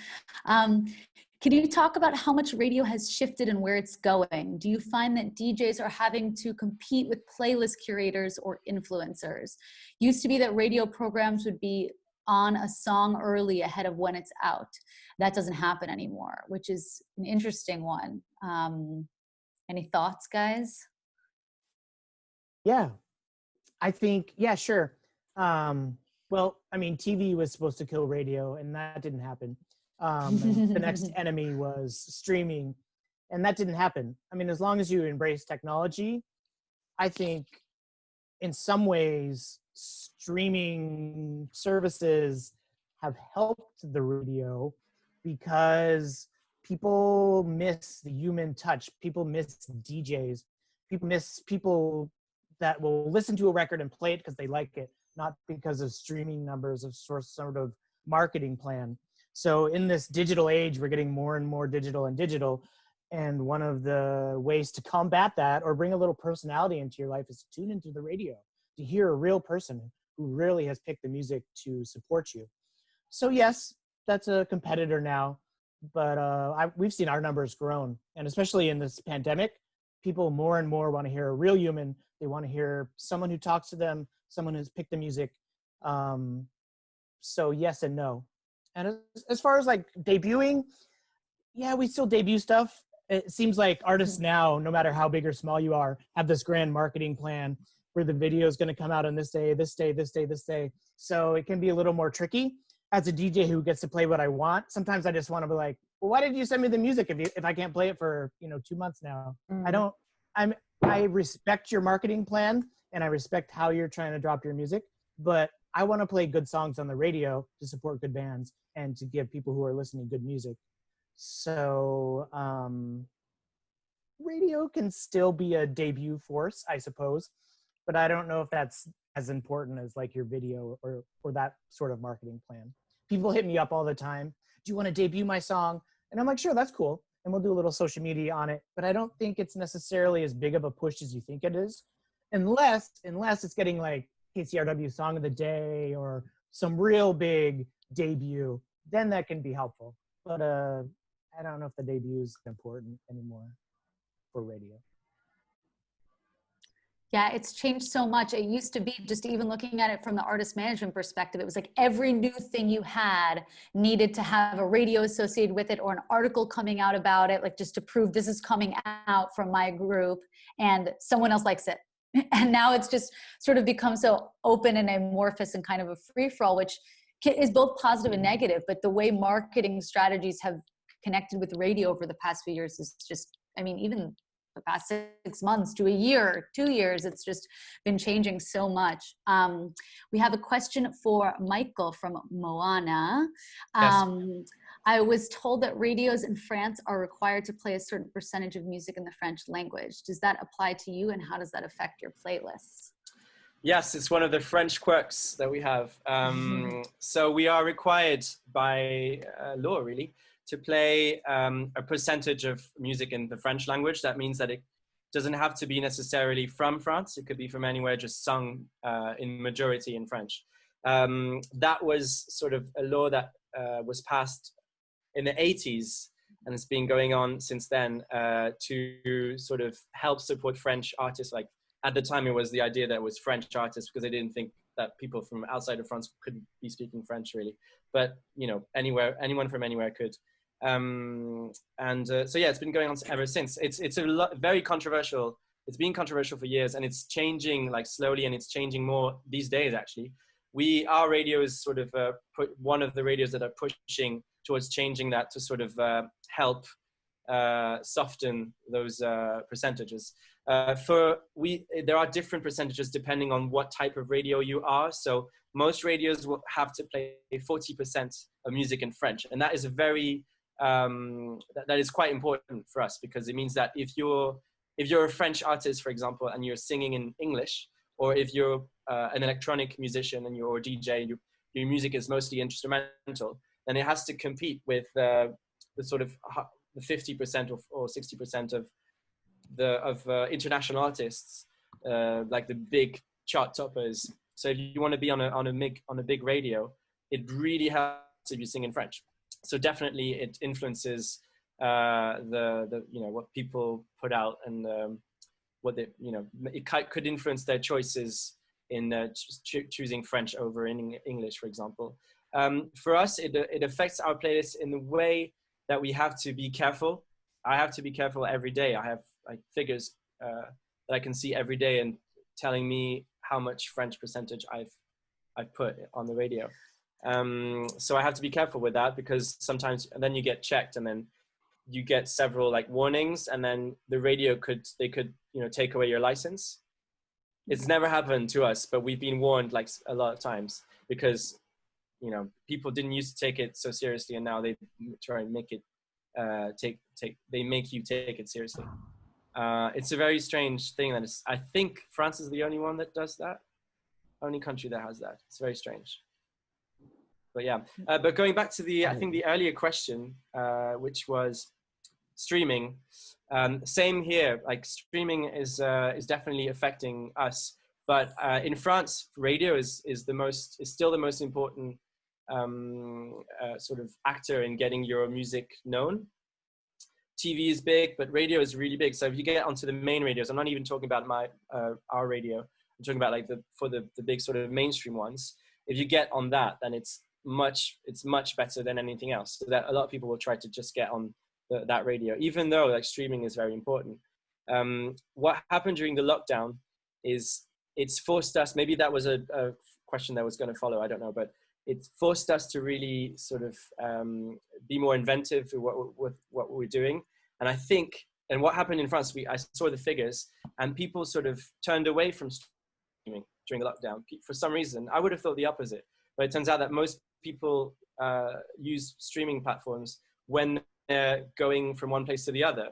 Can you talk about how much radio has shifted and where it's going? Do you find that DJs are having to compete with playlist curators or influencers? Used to be that radio programs would be on a song early ahead of when it's out. That doesn't happen anymore, which is an interesting one. Any thoughts, guys? Yeah, I think, yeah, sure. Well, I mean, TV was supposed to kill radio, and that didn't happen. And the next enemy was streaming, and that didn't happen. I mean, as long as you embrace technology, I think in some ways, streaming services have helped the radio because people miss the human touch. People miss DJs. People miss people that will listen to a record and play it because they like it, not because of streaming numbers of sort of marketing plan. So in this digital age, we're getting more and more digital and digital. And one of the ways to combat that or bring a little personality into your life is to tune into the radio, to hear a real person who really has picked the music to support you. So yes, that's a competitor now, but we've seen our numbers grown. And especially in this pandemic, people more and more want to hear a real human. They want to hear someone who talks to them, someone who's picked the music. So yes and no. And as far as like debuting, yeah, we still debut stuff. It seems like artists now, no matter how big or small you are, have this grand marketing plan where the video is going to come out on this day, this day, this day, this day. So it can be a little more tricky. As a DJ who gets to play what I want, sometimes I just want to be like, well, why did you send me the music if I can't play it for 2 months now? I respect your marketing plan and I respect how you're trying to drop your music, but I want to play good songs on the radio to support good bands and to give people who are listening good music. So radio can still be a debut force, I suppose, but I don't know if that's as important as like your video or that sort of marketing plan. People hit me up all the time. Do you want to debut my song? And I'm like, sure, that's cool. And we'll do a little social media on it, but I don't think it's necessarily as big of a push as you think it is, unless it's getting like KCRW Song of the Day or some real big debut, then that can be helpful. But I don't know if the debut is important anymore for radio. Yeah, it's changed so much. It used to be, just even looking at it from the artist management perspective, it was like every new thing you had needed to have a radio associated with it or an article coming out about it, like just to prove this is coming out from my group and someone else likes it. And now it's just sort of become so open and amorphous and kind of a free-for-all, which is both positive and negative. But the way marketing strategies have connected with radio over the past few years is just, I mean, even the past 6 months to a year, 2 years, it's just been changing so much. We have a question for Michael from Moana. Yes. I was told that radios in France are required to play a certain percentage of music in the French language. Does that apply to you, and how does that affect your playlists? Yes, it's one of the French quirks that we have. So we are required by law, really, to play a percentage of music in the French language. That means that it doesn't have to be necessarily from France. It could be from anywhere, just sung in majority in French. That was sort of a law that was passed in the 80s, and it's been going on since then to sort of help support French artists. Like at the time, it was the idea that it was French artists because they didn't think that people from outside of France could be speaking French really. But anyone from anywhere could. So yeah, it's been going on ever since. It's a very controversial it's been controversial for years, and it's changing like slowly, and it's changing more these days actually. Our radio is sort of one of the radios that are pushing towards changing that to sort of help soften those percentages. There are different percentages depending on what type of radio you are. So most radios will have to play 40% of music in French, and that is a very that is quite important for us, because it means that if you're a French artist, for example, and you're singing in English, or if you're an electronic musician and you're a DJ, your music is mostly instrumental, then it has to compete with the sort of the 50% or 60% of international artists, like the big chart toppers. So if you want to be on a big radio, it really helps if you sing in French. So definitely it influences the what people put out, and what they, it could influence their choices in choosing French over in English, for example. For us, it affects our playlist in the way that we have to be careful. I have to be careful every day. I have like figures that I can see every day and telling me how much French percentage I've put on the radio. So I have to be careful with that, because sometimes, and then you get checked, and then you get several like warnings, and then the radio could take away your license. It's never happened to us, but we've been warned like a lot of times, because people didn't used to take it so seriously, and now they try and make it they make you take it seriously. It's a very strange thing that I think France is the only one that does that, only country that has that. It's very strange. But yeah, but going back to I think the earlier question, which was streaming. Same here. Like streaming is definitely affecting us. But in France, radio is still the most important sort of actor in getting your music known. TV is big, but radio is really big. So if you get onto the main radios, I'm not even talking about our radio. I'm talking about like the big sort of mainstream ones. If you get on that, then it's much better than anything else. So that a lot of people will try to just get on that radio, even though like streaming is very important. What happened during the lockdown is it's forced us, maybe that was a question that was going to follow, I don't know, but it forced us to really sort of be more inventive with what we're doing. And I think, and what happened in France, I saw the figures, and people sort of turned away from streaming during the lockdown. For some reason, I would have thought the opposite, but it turns out that most people use streaming platforms when they're going from one place to the other,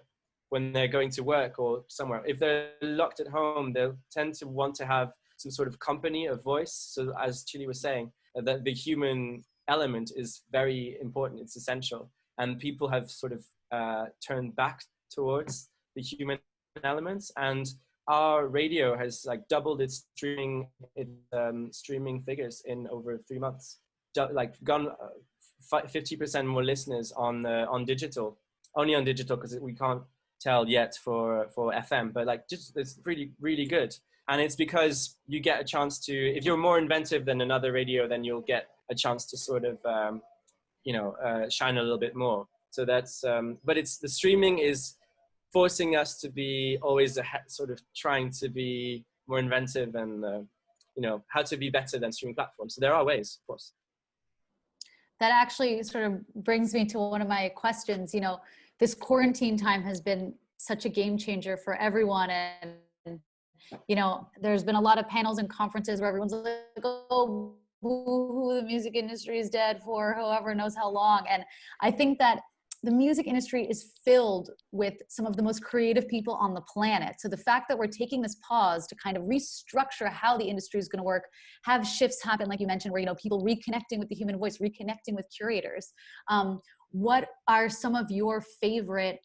when they're going to work or somewhere. If they're locked at home, they'll tend to want to have some sort of company, a voice. So as Chili was saying, that the human element is very important, it's essential. And people have sort of turned back towards the human elements. And our radio has like doubled its streaming figures in over 3 months. Like gone 50% more listeners on digital, only on digital, because we can't tell yet for FM, but like just it's really, really good. And it's because you get a chance to, if you're more inventive than another radio, then you'll get a chance to sort of shine a little bit more. So that's but it's the streaming is forcing us to be always sort of trying to be more inventive and how to be better than streaming platforms. So there are ways, of course. That actually sort of brings me to one of my questions. This quarantine time has been such a game changer for everyone. And, there's been a lot of panels and conferences where everyone's like, oh, boo-hoo, the music industry is dead for whoever knows how long. And I think that the music industry is filled with some of the most creative people on the planet. So the fact that we're taking this pause to kind of restructure how the industry is going to work, have shifts happen, like you mentioned, where, people reconnecting with the human voice, reconnecting with curators. What are some of your favorite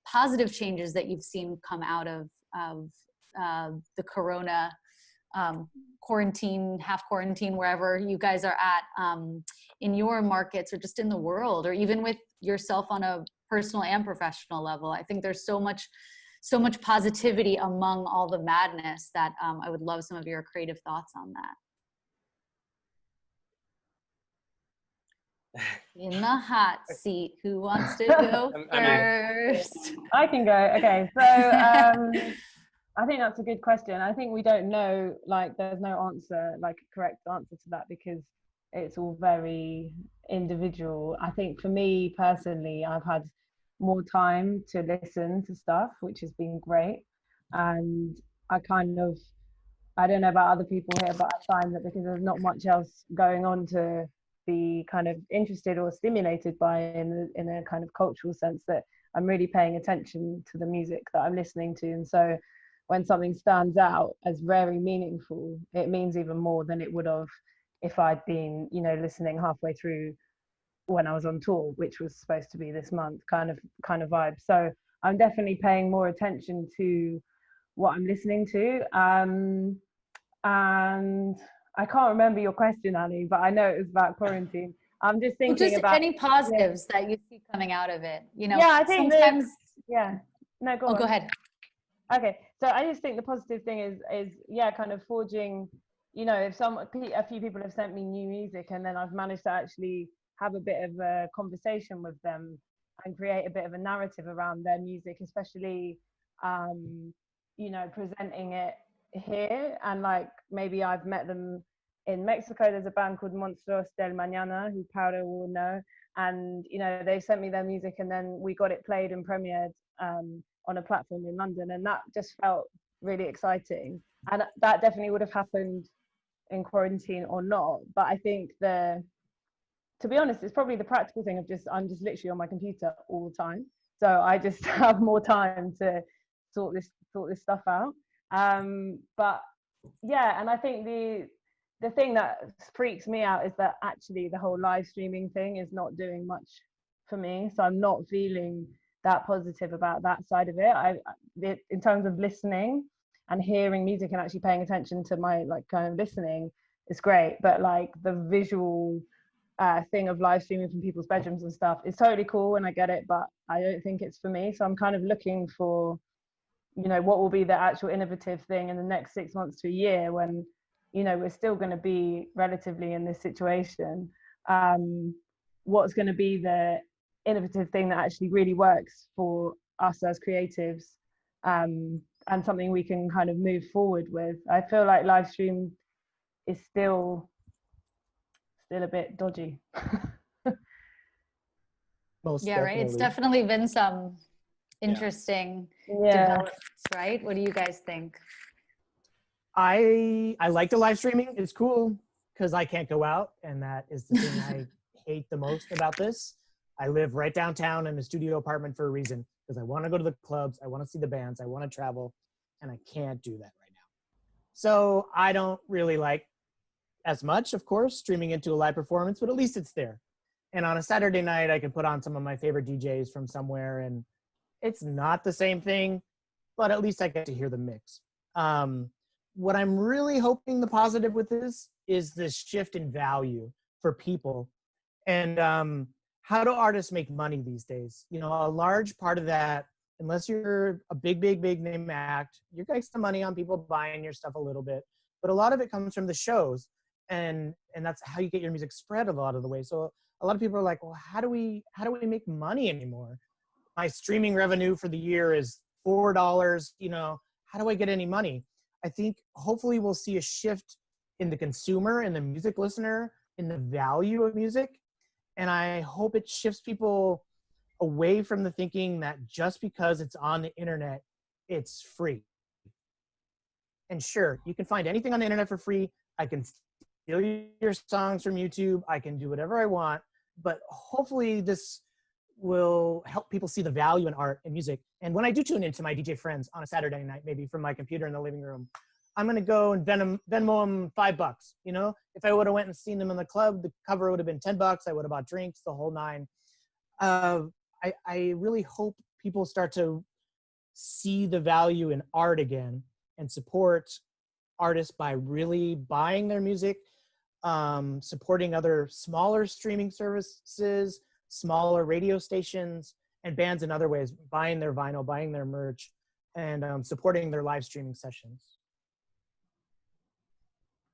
positive changes that you've seen come out of the Corona quarantine, half quarantine, wherever you guys are at in your markets or just in the world, or even with yourself on a personal and professional level? I think there's so much positivity among all the madness that I would love some of your creative thoughts on that. In the hot seat, who wants to go first? I can go. Okay, so I think that's a good question. I think we don't know, like, there's no answer, like a correct answer to that, because it's all very individual. I think for me personally, I've had more time to listen to stuff, which has been great. And I kind of, I don't know about other people here, but I find that because there's not much else going on to be kind of interested or stimulated by in a kind of cultural sense, that I'm really paying attention to the music that I'm listening to. And so when something stands out as very meaningful, it means even more than it would have if I'd been, you know, listening halfway through when I was on tour, which was supposed to be this month, kind of vibe. So I'm definitely paying more attention to what I'm listening to. And I can't remember your question, Annie, but I know it was about quarantine. I'm just Well, thinking just about any positives that you see coming out of it. You know, yeah, I think sometimes. yeah. No, go Oh, on. go ahead. Okay, so I just think the positive thing is yeah, kind of forging. You know, if a few people have sent me new music, and then I've managed to actually have a bit of a conversation with them and create a bit of a narrative around their music, especially you know, presenting it here. And like maybe I've met them in Mexico. There's a band called Monstruos del Mañana, who Paolo will know, and you know, they sent me their music, and then we got it played and premiered on a platform in London, and that just felt really exciting. And that definitely would have happened in quarantine or not. But I think to be honest, it's probably the practical thing of I'm just literally on my computer all the time, so I just have more time to sort this stuff out. But yeah, and I think the thing that freaks me out is that actually the whole live streaming thing is not doing much for me. So I'm not feeling that positive about that side of it. In terms of listening and hearing music and actually paying attention to my like kind of listening, is great. But like the visual thing of live streaming from people's bedrooms and stuff is totally cool, and I get it, but I don't think it's for me. So I'm kind of looking for, you know, what will be the actual innovative thing in the next 6 months to a year, when, you know, we're still going to be relatively in this situation. What's going to be the innovative thing that actually really works for us as creatives, and something we can kind of move forward with. I feel like live stream is still a bit dodgy. Most Yeah, right. It's definitely. definitely been some interesting Yeah. developments, right? What do you guys think? I like the live streaming. It's cool because I can't go out, and that is the thing I hate the most about this. I live right downtown in a studio apartment for a reason, because I want to go to the clubs, I want to see the bands, I want to travel, and I can't do that right now. So I don't really like as much, of course, streaming into a live performance, but at least it's there. And on a Saturday night, I can put on some of my favorite DJs from somewhere, and it's not the same thing, but at least I get to hear the mix. What I'm really hoping the positive with this is this shift in value for people. And how do artists make money these days? You know, a large part of that, unless you're a big name act, you're getting some money on people buying your stuff a little bit, but a lot of it comes from the shows. And that's how you get your music spread a lot of the way. So a lot of people are like, well, how do we make money anymore? My streaming revenue for the year is $4. You know, how do I get any money? I think hopefully we'll see a shift in the consumer and the music listener, in the value of music. And I hope it shifts people away from the thinking that just because it's on the internet, it's free. And sure, you can find anything on the internet for free. I can steal your songs from YouTube. I can do whatever I want. But hopefully this will help people see the value in art and music. And when I do tune into my DJ friends on a Saturday night, maybe from my computer in the living room, I'm going to go and Venmo them $5. You know, if I would have went and seen them in the club, the cover would have been $10. I would have bought drinks, the whole nine. I really hope people start to see the value in art again and support artists by really buying their music, supporting other smaller streaming services, smaller radio stations, and bands in other ways, buying their vinyl, buying their merch, and supporting their live streaming sessions.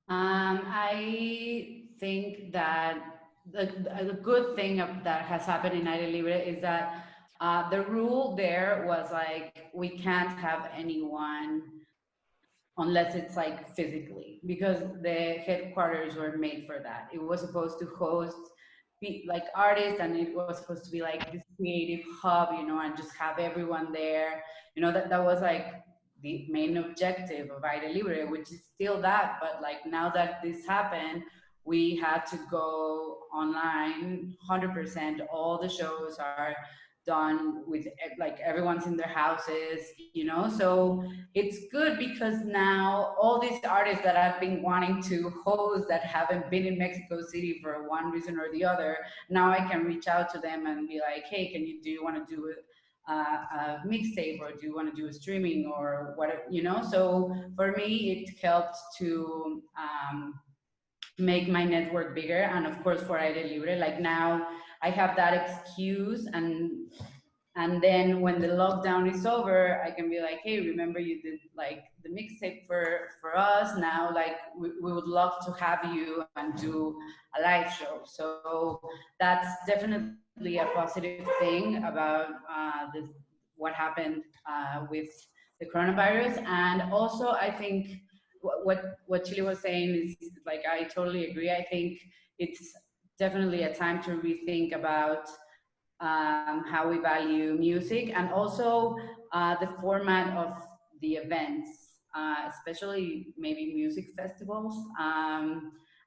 I think that the good thing that has happened in Aire Libre is that the rule there was like, we can't have anyone unless it's like physically, because the headquarters were made for that. It was supposed to host like artists, and it was supposed to be like this creative hub, you know, and just have everyone there. You know, that was like the main objective of Aire Libre, which is still that. But like now that this happened, we had to go online 100%. All the shows are done with like everyone's in their houses, you know. So it's good because now all these artists that I've been wanting to host that haven't been in Mexico City for one reason or the other, now I can reach out to them and be like, hey, do you want to do a mixtape, or do you want to do a streaming or what, you know? So for me, it helped to make my network bigger. And of course for Aire Libre, like now I have that excuse, and then when the lockdown is over, I can be like, hey, remember you did like the mixtape for us. Now, like we would love to have you and do a live show. So that's definitely a positive thing about this, what happened with the coronavirus. And also, I think what Chile was saying is like, I totally agree. I think it's definitely a time to rethink about how we value music, and also the format of the events, especially maybe music festivals.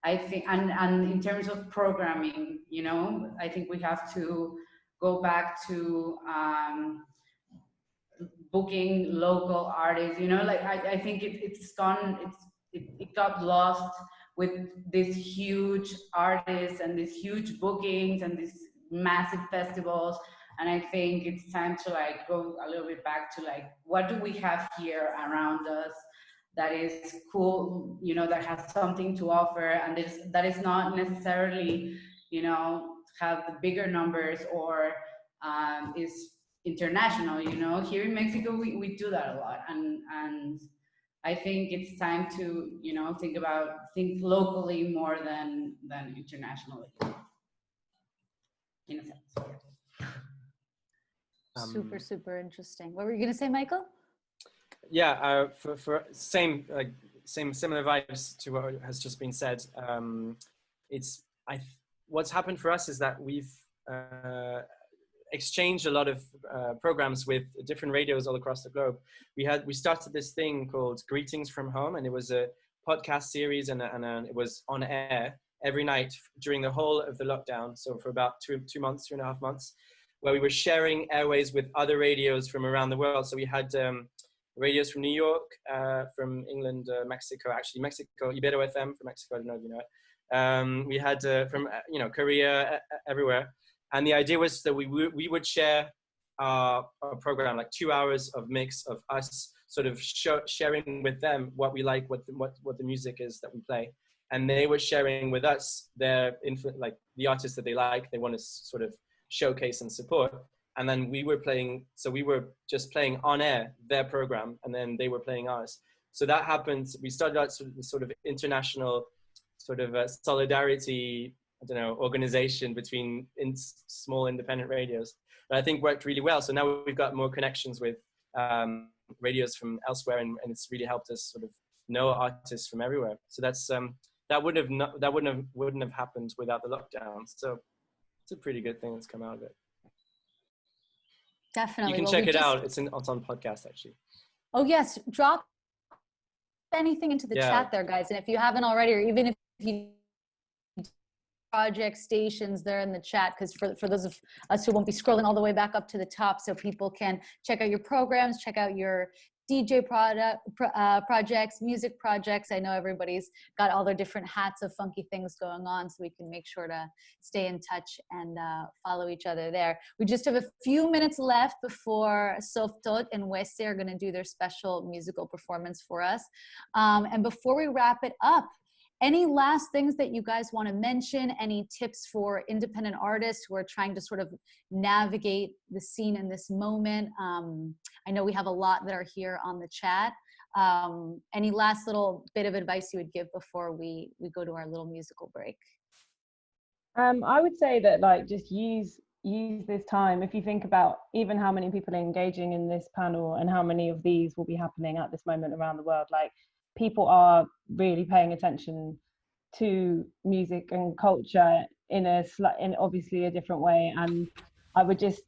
I think, and in terms of programming, you know, I think we have to go back to booking local artists, you know, like I think it got lost with these huge artists and these huge bookings and these massive festivals. And I think it's time to like go a little bit back to like, what do we have here around us that is cool, you know, that has something to offer, and that is not necessarily, you know, have the bigger numbers or is international. You know, here in Mexico we do that a lot, and I think it's time to, you know, think locally more than internationally, in a sense. Super interesting. What were you gonna say, Michael? Yeah, for similar vibes to what has just been said. What's happened for us is that we've exchanged a lot of programs with different radios all across the globe. We started this thing called Greetings from Home, and it was a podcast series, and it was on air every night during the whole of the lockdown. So for about 2.5 months, where we were sharing airways with other radios from around the world. So we had radios from New York, from England, Mexico, Ibero FM from Mexico, I don't know if you know it. We had from Korea, everywhere. And the idea was that we would share our program, like 2 hours of mix of us sort of sharing with them what we like, what the music is that we play. And they were sharing with us their like the artists that they like, they want to sort of showcase and support. And then we were just playing on air their program, and then they were playing ours. So that happened. We started out sort of international sort of solidarity, I don't know, organization between small independent radios. But I think worked really well. So now we've got more connections with radios from elsewhere, and it's really helped us sort of know artists from everywhere. So that's that wouldn't have happened without the lockdown. So it's a pretty good thing that's come out of it. Definitely. You can check it out. It's on podcast, actually. Oh yes, drop anything into the chat there, guys. And if you haven't already, or even if you project stations there in the chat, because for those of us who won't be scrolling all the way back up to the top, so people can check out your programs, check out your DJ projects, music projects. I know everybody's got all their different hats of funky things going on, so we can make sure to stay in touch and follow each other there. We just have a few minutes left before Softot and Weste are going to do their special musical performance for us. And before we wrap it up, any last things that you guys want to mention? Any tips for independent artists who are trying to sort of navigate the scene in this moment? I know we have a lot that are here on the chat. Any last little bit of advice you would give before we go to our little musical break? I would say that like just use this time. If you think about even how many people are engaging in this panel and how many of these will be happening at this moment around the world, like people are really paying attention to music and culture in obviously a different way. And I would just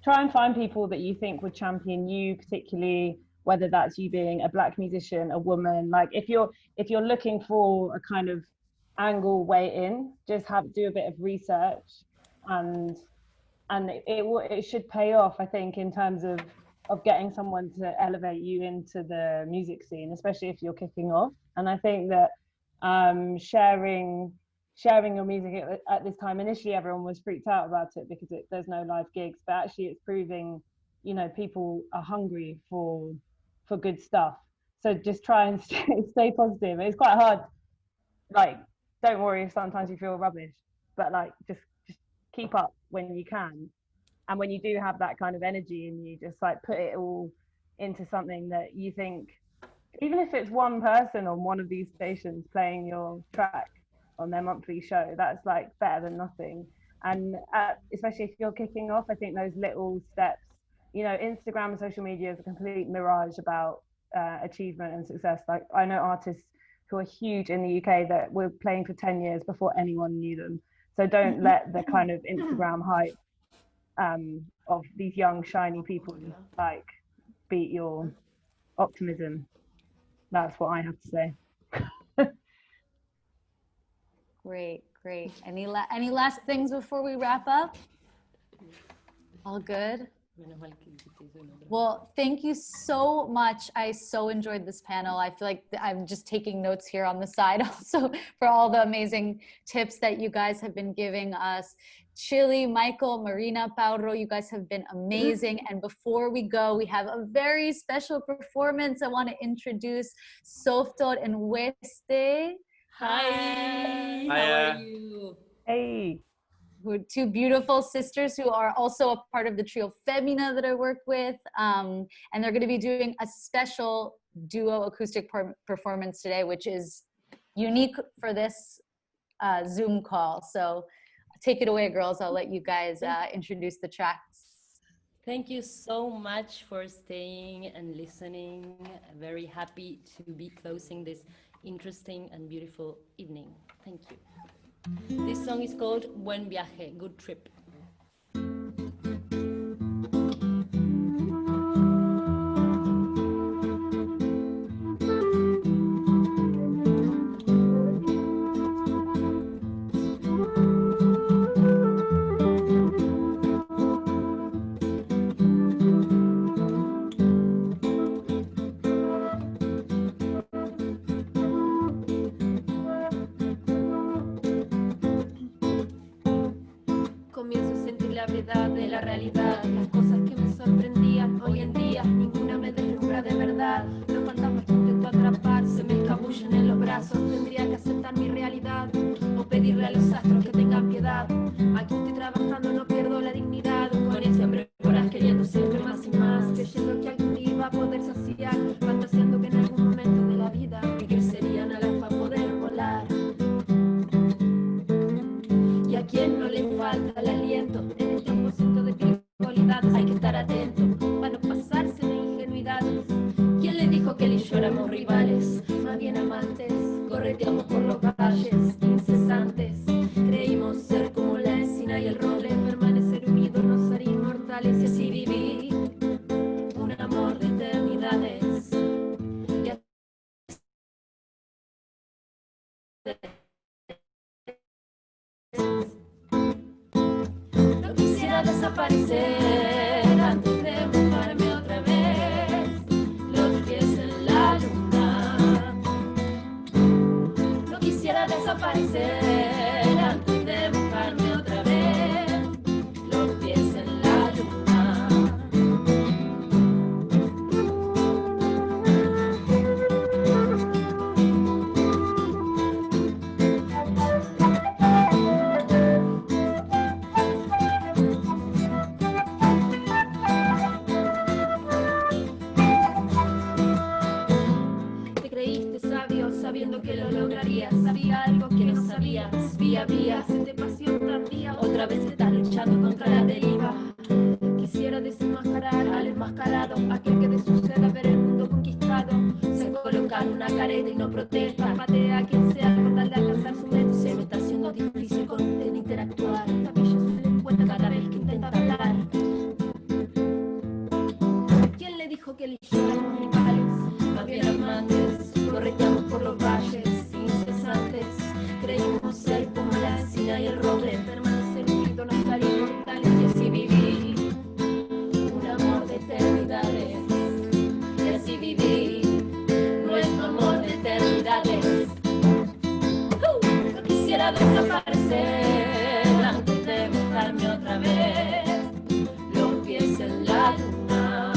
try and find people that you think would champion you, particularly whether that's you being a Black musician, a woman. Like if you're looking for a kind of angle way in, just do a bit of research, and it should pay off, I think, in terms of getting someone to elevate you into the music scene, especially if you're kicking off. And I think that sharing your music at this time, initially everyone was freaked out about it because there's no live gigs, but actually it's proving, you know, people are hungry for good stuff. So just try and stay positive. It's quite hard. Like, don't worry if sometimes you feel rubbish, but like just keep up when you can. And when you do have that kind of energy and you just like put it all into something that you think, even if it's one person on one of these stations playing your track on their monthly show, that's like better than nothing. And especially if you're kicking off, I think those little steps, you know, Instagram and social media is a complete mirage about achievement and success. Like I know artists who are huge in the UK that were playing for 10 years before anyone knew them. So don't let the kind of Instagram hype of these young shiny people like beat your optimism. That's what I have to say. Great. Any last things before we wrap up? All good? Well, thank you so much. I so enjoyed this panel. I feel like I'm just taking notes here on the side also for all the amazing tips that you guys have been giving us. Chili, Michael, Marina, Pauro, you guys have been amazing. And before we go, we have a very special performance. I want to introduce Softor and Weste. Hi. How are you? Hey. Who are two beautiful sisters who are also a part of the trio Femina that I work with. And they're going to be doing a special duo acoustic performance today, which is unique for this Zoom call. So take it away, girls. I'll let you guys introduce the tracks. Thank you so much for staying and listening. I'm very happy to be closing this interesting and beautiful evening. Thank you. This song is called Buen Viaje, Good Trip. De la realidad, las cosas que me sorprendían hoy en día, ninguna me deslumbra de verdad. Los fantasmas que intento atrapar se me escabullen en los brazos. Tendría que aceptar mi realidad o pedirle a los astros que tengan piedad. Aquí estoy trabajando, no pierdo la dignidad, con ese hambre voraz queriendo siempre más y más, creyendo que algún día iba a poder saciar, fantaseando que en algún momento de la vida me crecerían alas para poder volar. Y a quien no le falta el aliento en el 100% de frivolidad, hay que estar atento para no pasarse de ingenuidades. ¿Quién le dijo que él y yo éramos rivales? Más bien amantes, correteamos por los valles incesantes. Creímos ser como la encina y el roble, permanecer unidos, no ser inmortales, y así viví un amor de eternidades. No quisiera desaparecer antes de mojarme otra vez, los pies en la luna. No quisiera desaparecer antes de mojarme otra vez, los pies en la luna. Sabiendo que lo lograrías, sabía algo que no sabías, vía, sed de pasión tardía, otra vez estás luchando contra la deriva. Quisiera desenmascarar al enmascarado, aquel que de su sed a ver el mundo conquistado se coloca en una calle prometo no estar inmortal y así vivir un amor de eternidades. Y así vivir nuestro amor de eternidades. No quisiera desaparecer antes de mojarme otra vez los pies en la luna.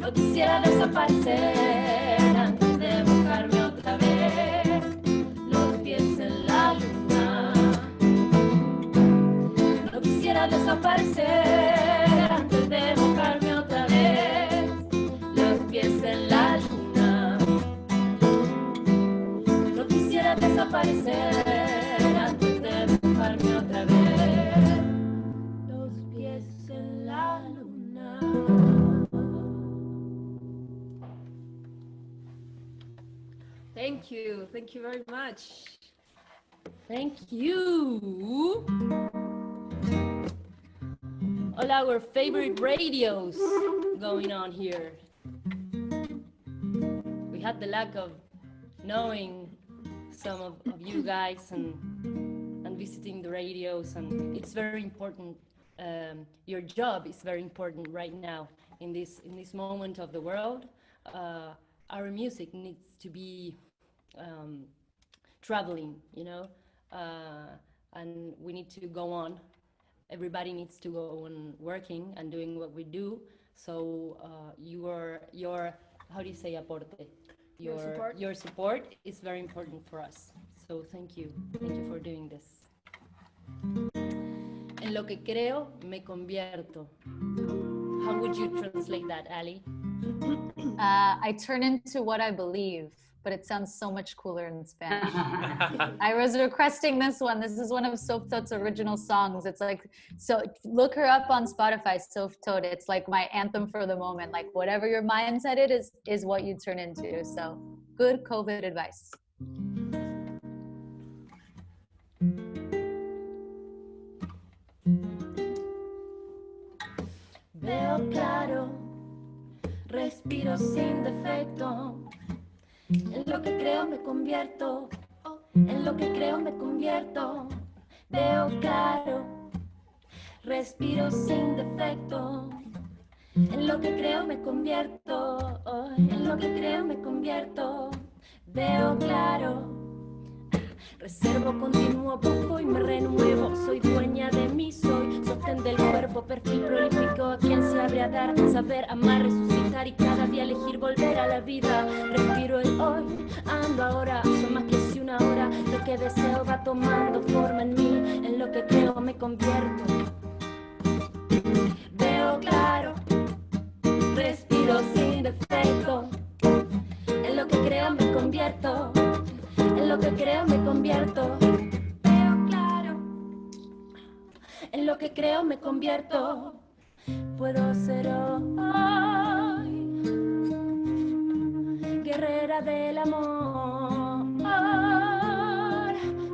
No quisiera desaparecer antes de mojarme otra vez los pies en la luna. No quisiera desaparecer antes de mojarme otra vez los pies en la luna. No quisiera desaparecer antes de mojarme otra vez los pies en la luna. Thank you very much. Thank you. All our favorite radios going on here. We had the luck of knowing some of you guys and visiting the radios, and it's very important. Your job is very important right now in this moment of the world. Our music needs to be traveling, you know, and we need to go on. Everybody needs to go on working and doing what we do. So your how do you say aporte? Your support is very important for us. So thank you for doing this. En lo que creo me convierto. How would you translate that, Ali? I turn into what I believe, but it sounds so much cooler in Spanish. I was requesting this one. This is one of Softote's original songs. It's like, so look her up on Spotify, Softote. It's like my anthem for the moment. Like whatever your mindset is what you turn into. So good COVID advice. Veo claro, respiro sin defecto. En lo que creo me convierto, en lo que creo me convierto. Veo claro, respiro sin defecto. En lo que creo me convierto, en lo que creo me convierto. Veo claro, reservo, continúo, busco y me renuevo. Soy dueña de mí, soy sostén del cuerpo, perfil prolífico a quien se abre a dar, saber amar, resucitar y cada día elegir volver a la vida. Respiro el hoy, ando ahora, soy más que si una hora. Lo que deseo va tomando forma en mí, en lo que creo me convierto. Veo claro, respiro sin defecto. En lo que creo me convierto. En lo que creo me convierto. Veo claro. En lo que creo me convierto. Puedo ser hoy guerrera del amor.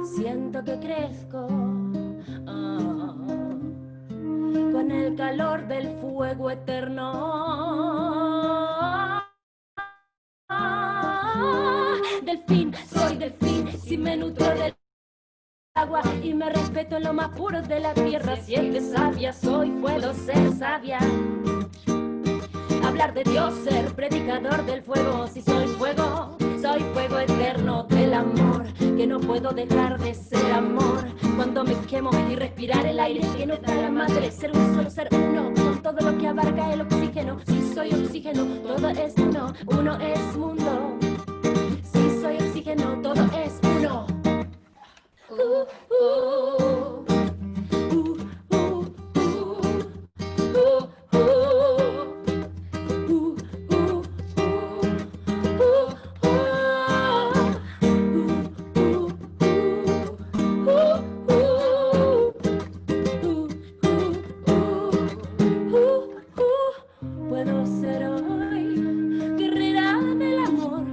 Siento que crezco con el calor del fuego eterno. Delfín, soy delfín, si me nutro del agua y me respeto en lo más puro de la tierra. Si es que sabia soy, puedo ser sabia. Hablar de Dios, ser predicador del fuego. Si soy fuego eterno del amor, que no puedo dejar de ser amor. Cuando me quemo y respirar el aire que nos da la madre, ser un solo ser uno, con todo lo que abarca el oxígeno. Si soy oxígeno, todo es uno, uno es mundo. Si soy oxígeno, todo es uno. Puedo ser hoy guerrera del amor.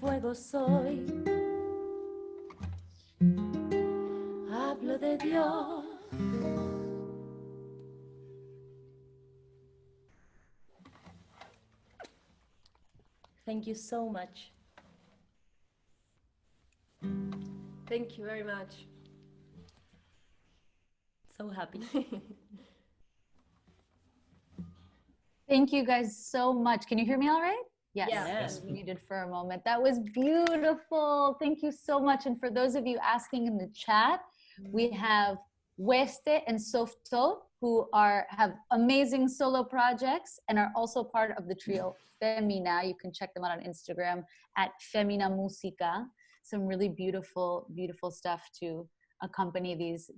fuego soy. Hablo de Dios. Thank you so much. Thank you very much. So happy. Thank you guys so much. Can you hear me all right? Yes. Yeah. Yes. Muted for a moment. That was beautiful. Thank you so much. And for those of you asking in the chat, we have Weste and Softo, who have amazing solo projects and are also part of the trio Femina. You can check them out on Instagram at Femina Musica. Some really beautiful, beautiful stuff to accompany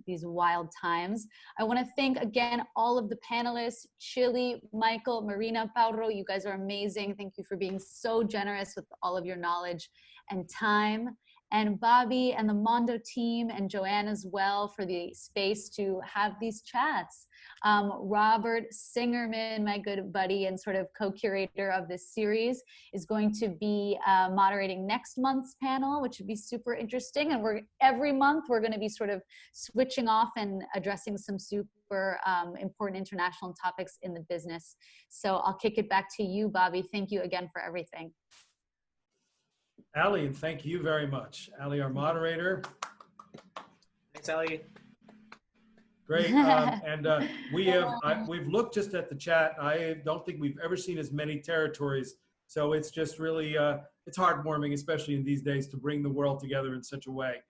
these wild times. I want to thank again all of the panelists, Chili, Michael, Marina, Pauro. You guys are amazing. Thank you for being so generous with all of your knowledge and time. And Bobby and the Mondo team and Joanne as well for the space to have these chats. Robert Singerman, my good buddy and sort of co-curator of this series, is going to be moderating next month's panel, which would be super interesting. And every month we're going to be sort of switching off and addressing some super important international topics in the business. So I'll kick it back to you, Bobby. Thank you again for everything. Ali, and thank you very much. Ali, our moderator. Thanks, Ali. Great. We've looked just at the chat. I don't think we've ever seen as many territories. So it's just really, it's heartwarming, especially in these days, to bring the world together in such a way.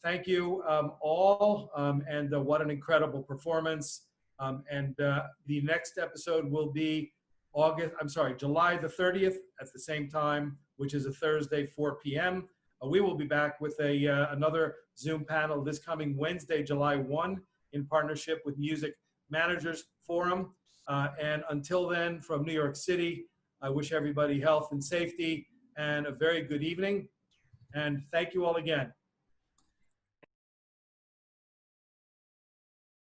Thank you all, and what an incredible performance. The next episode will be July the 30th at the same time, which is a Thursday, 4 p.m. We will be back with another Zoom panel this coming Wednesday, July 1, in partnership with Music Managers Forum. And until then, from New York City, I wish everybody health and safety and a very good evening. And thank you all again.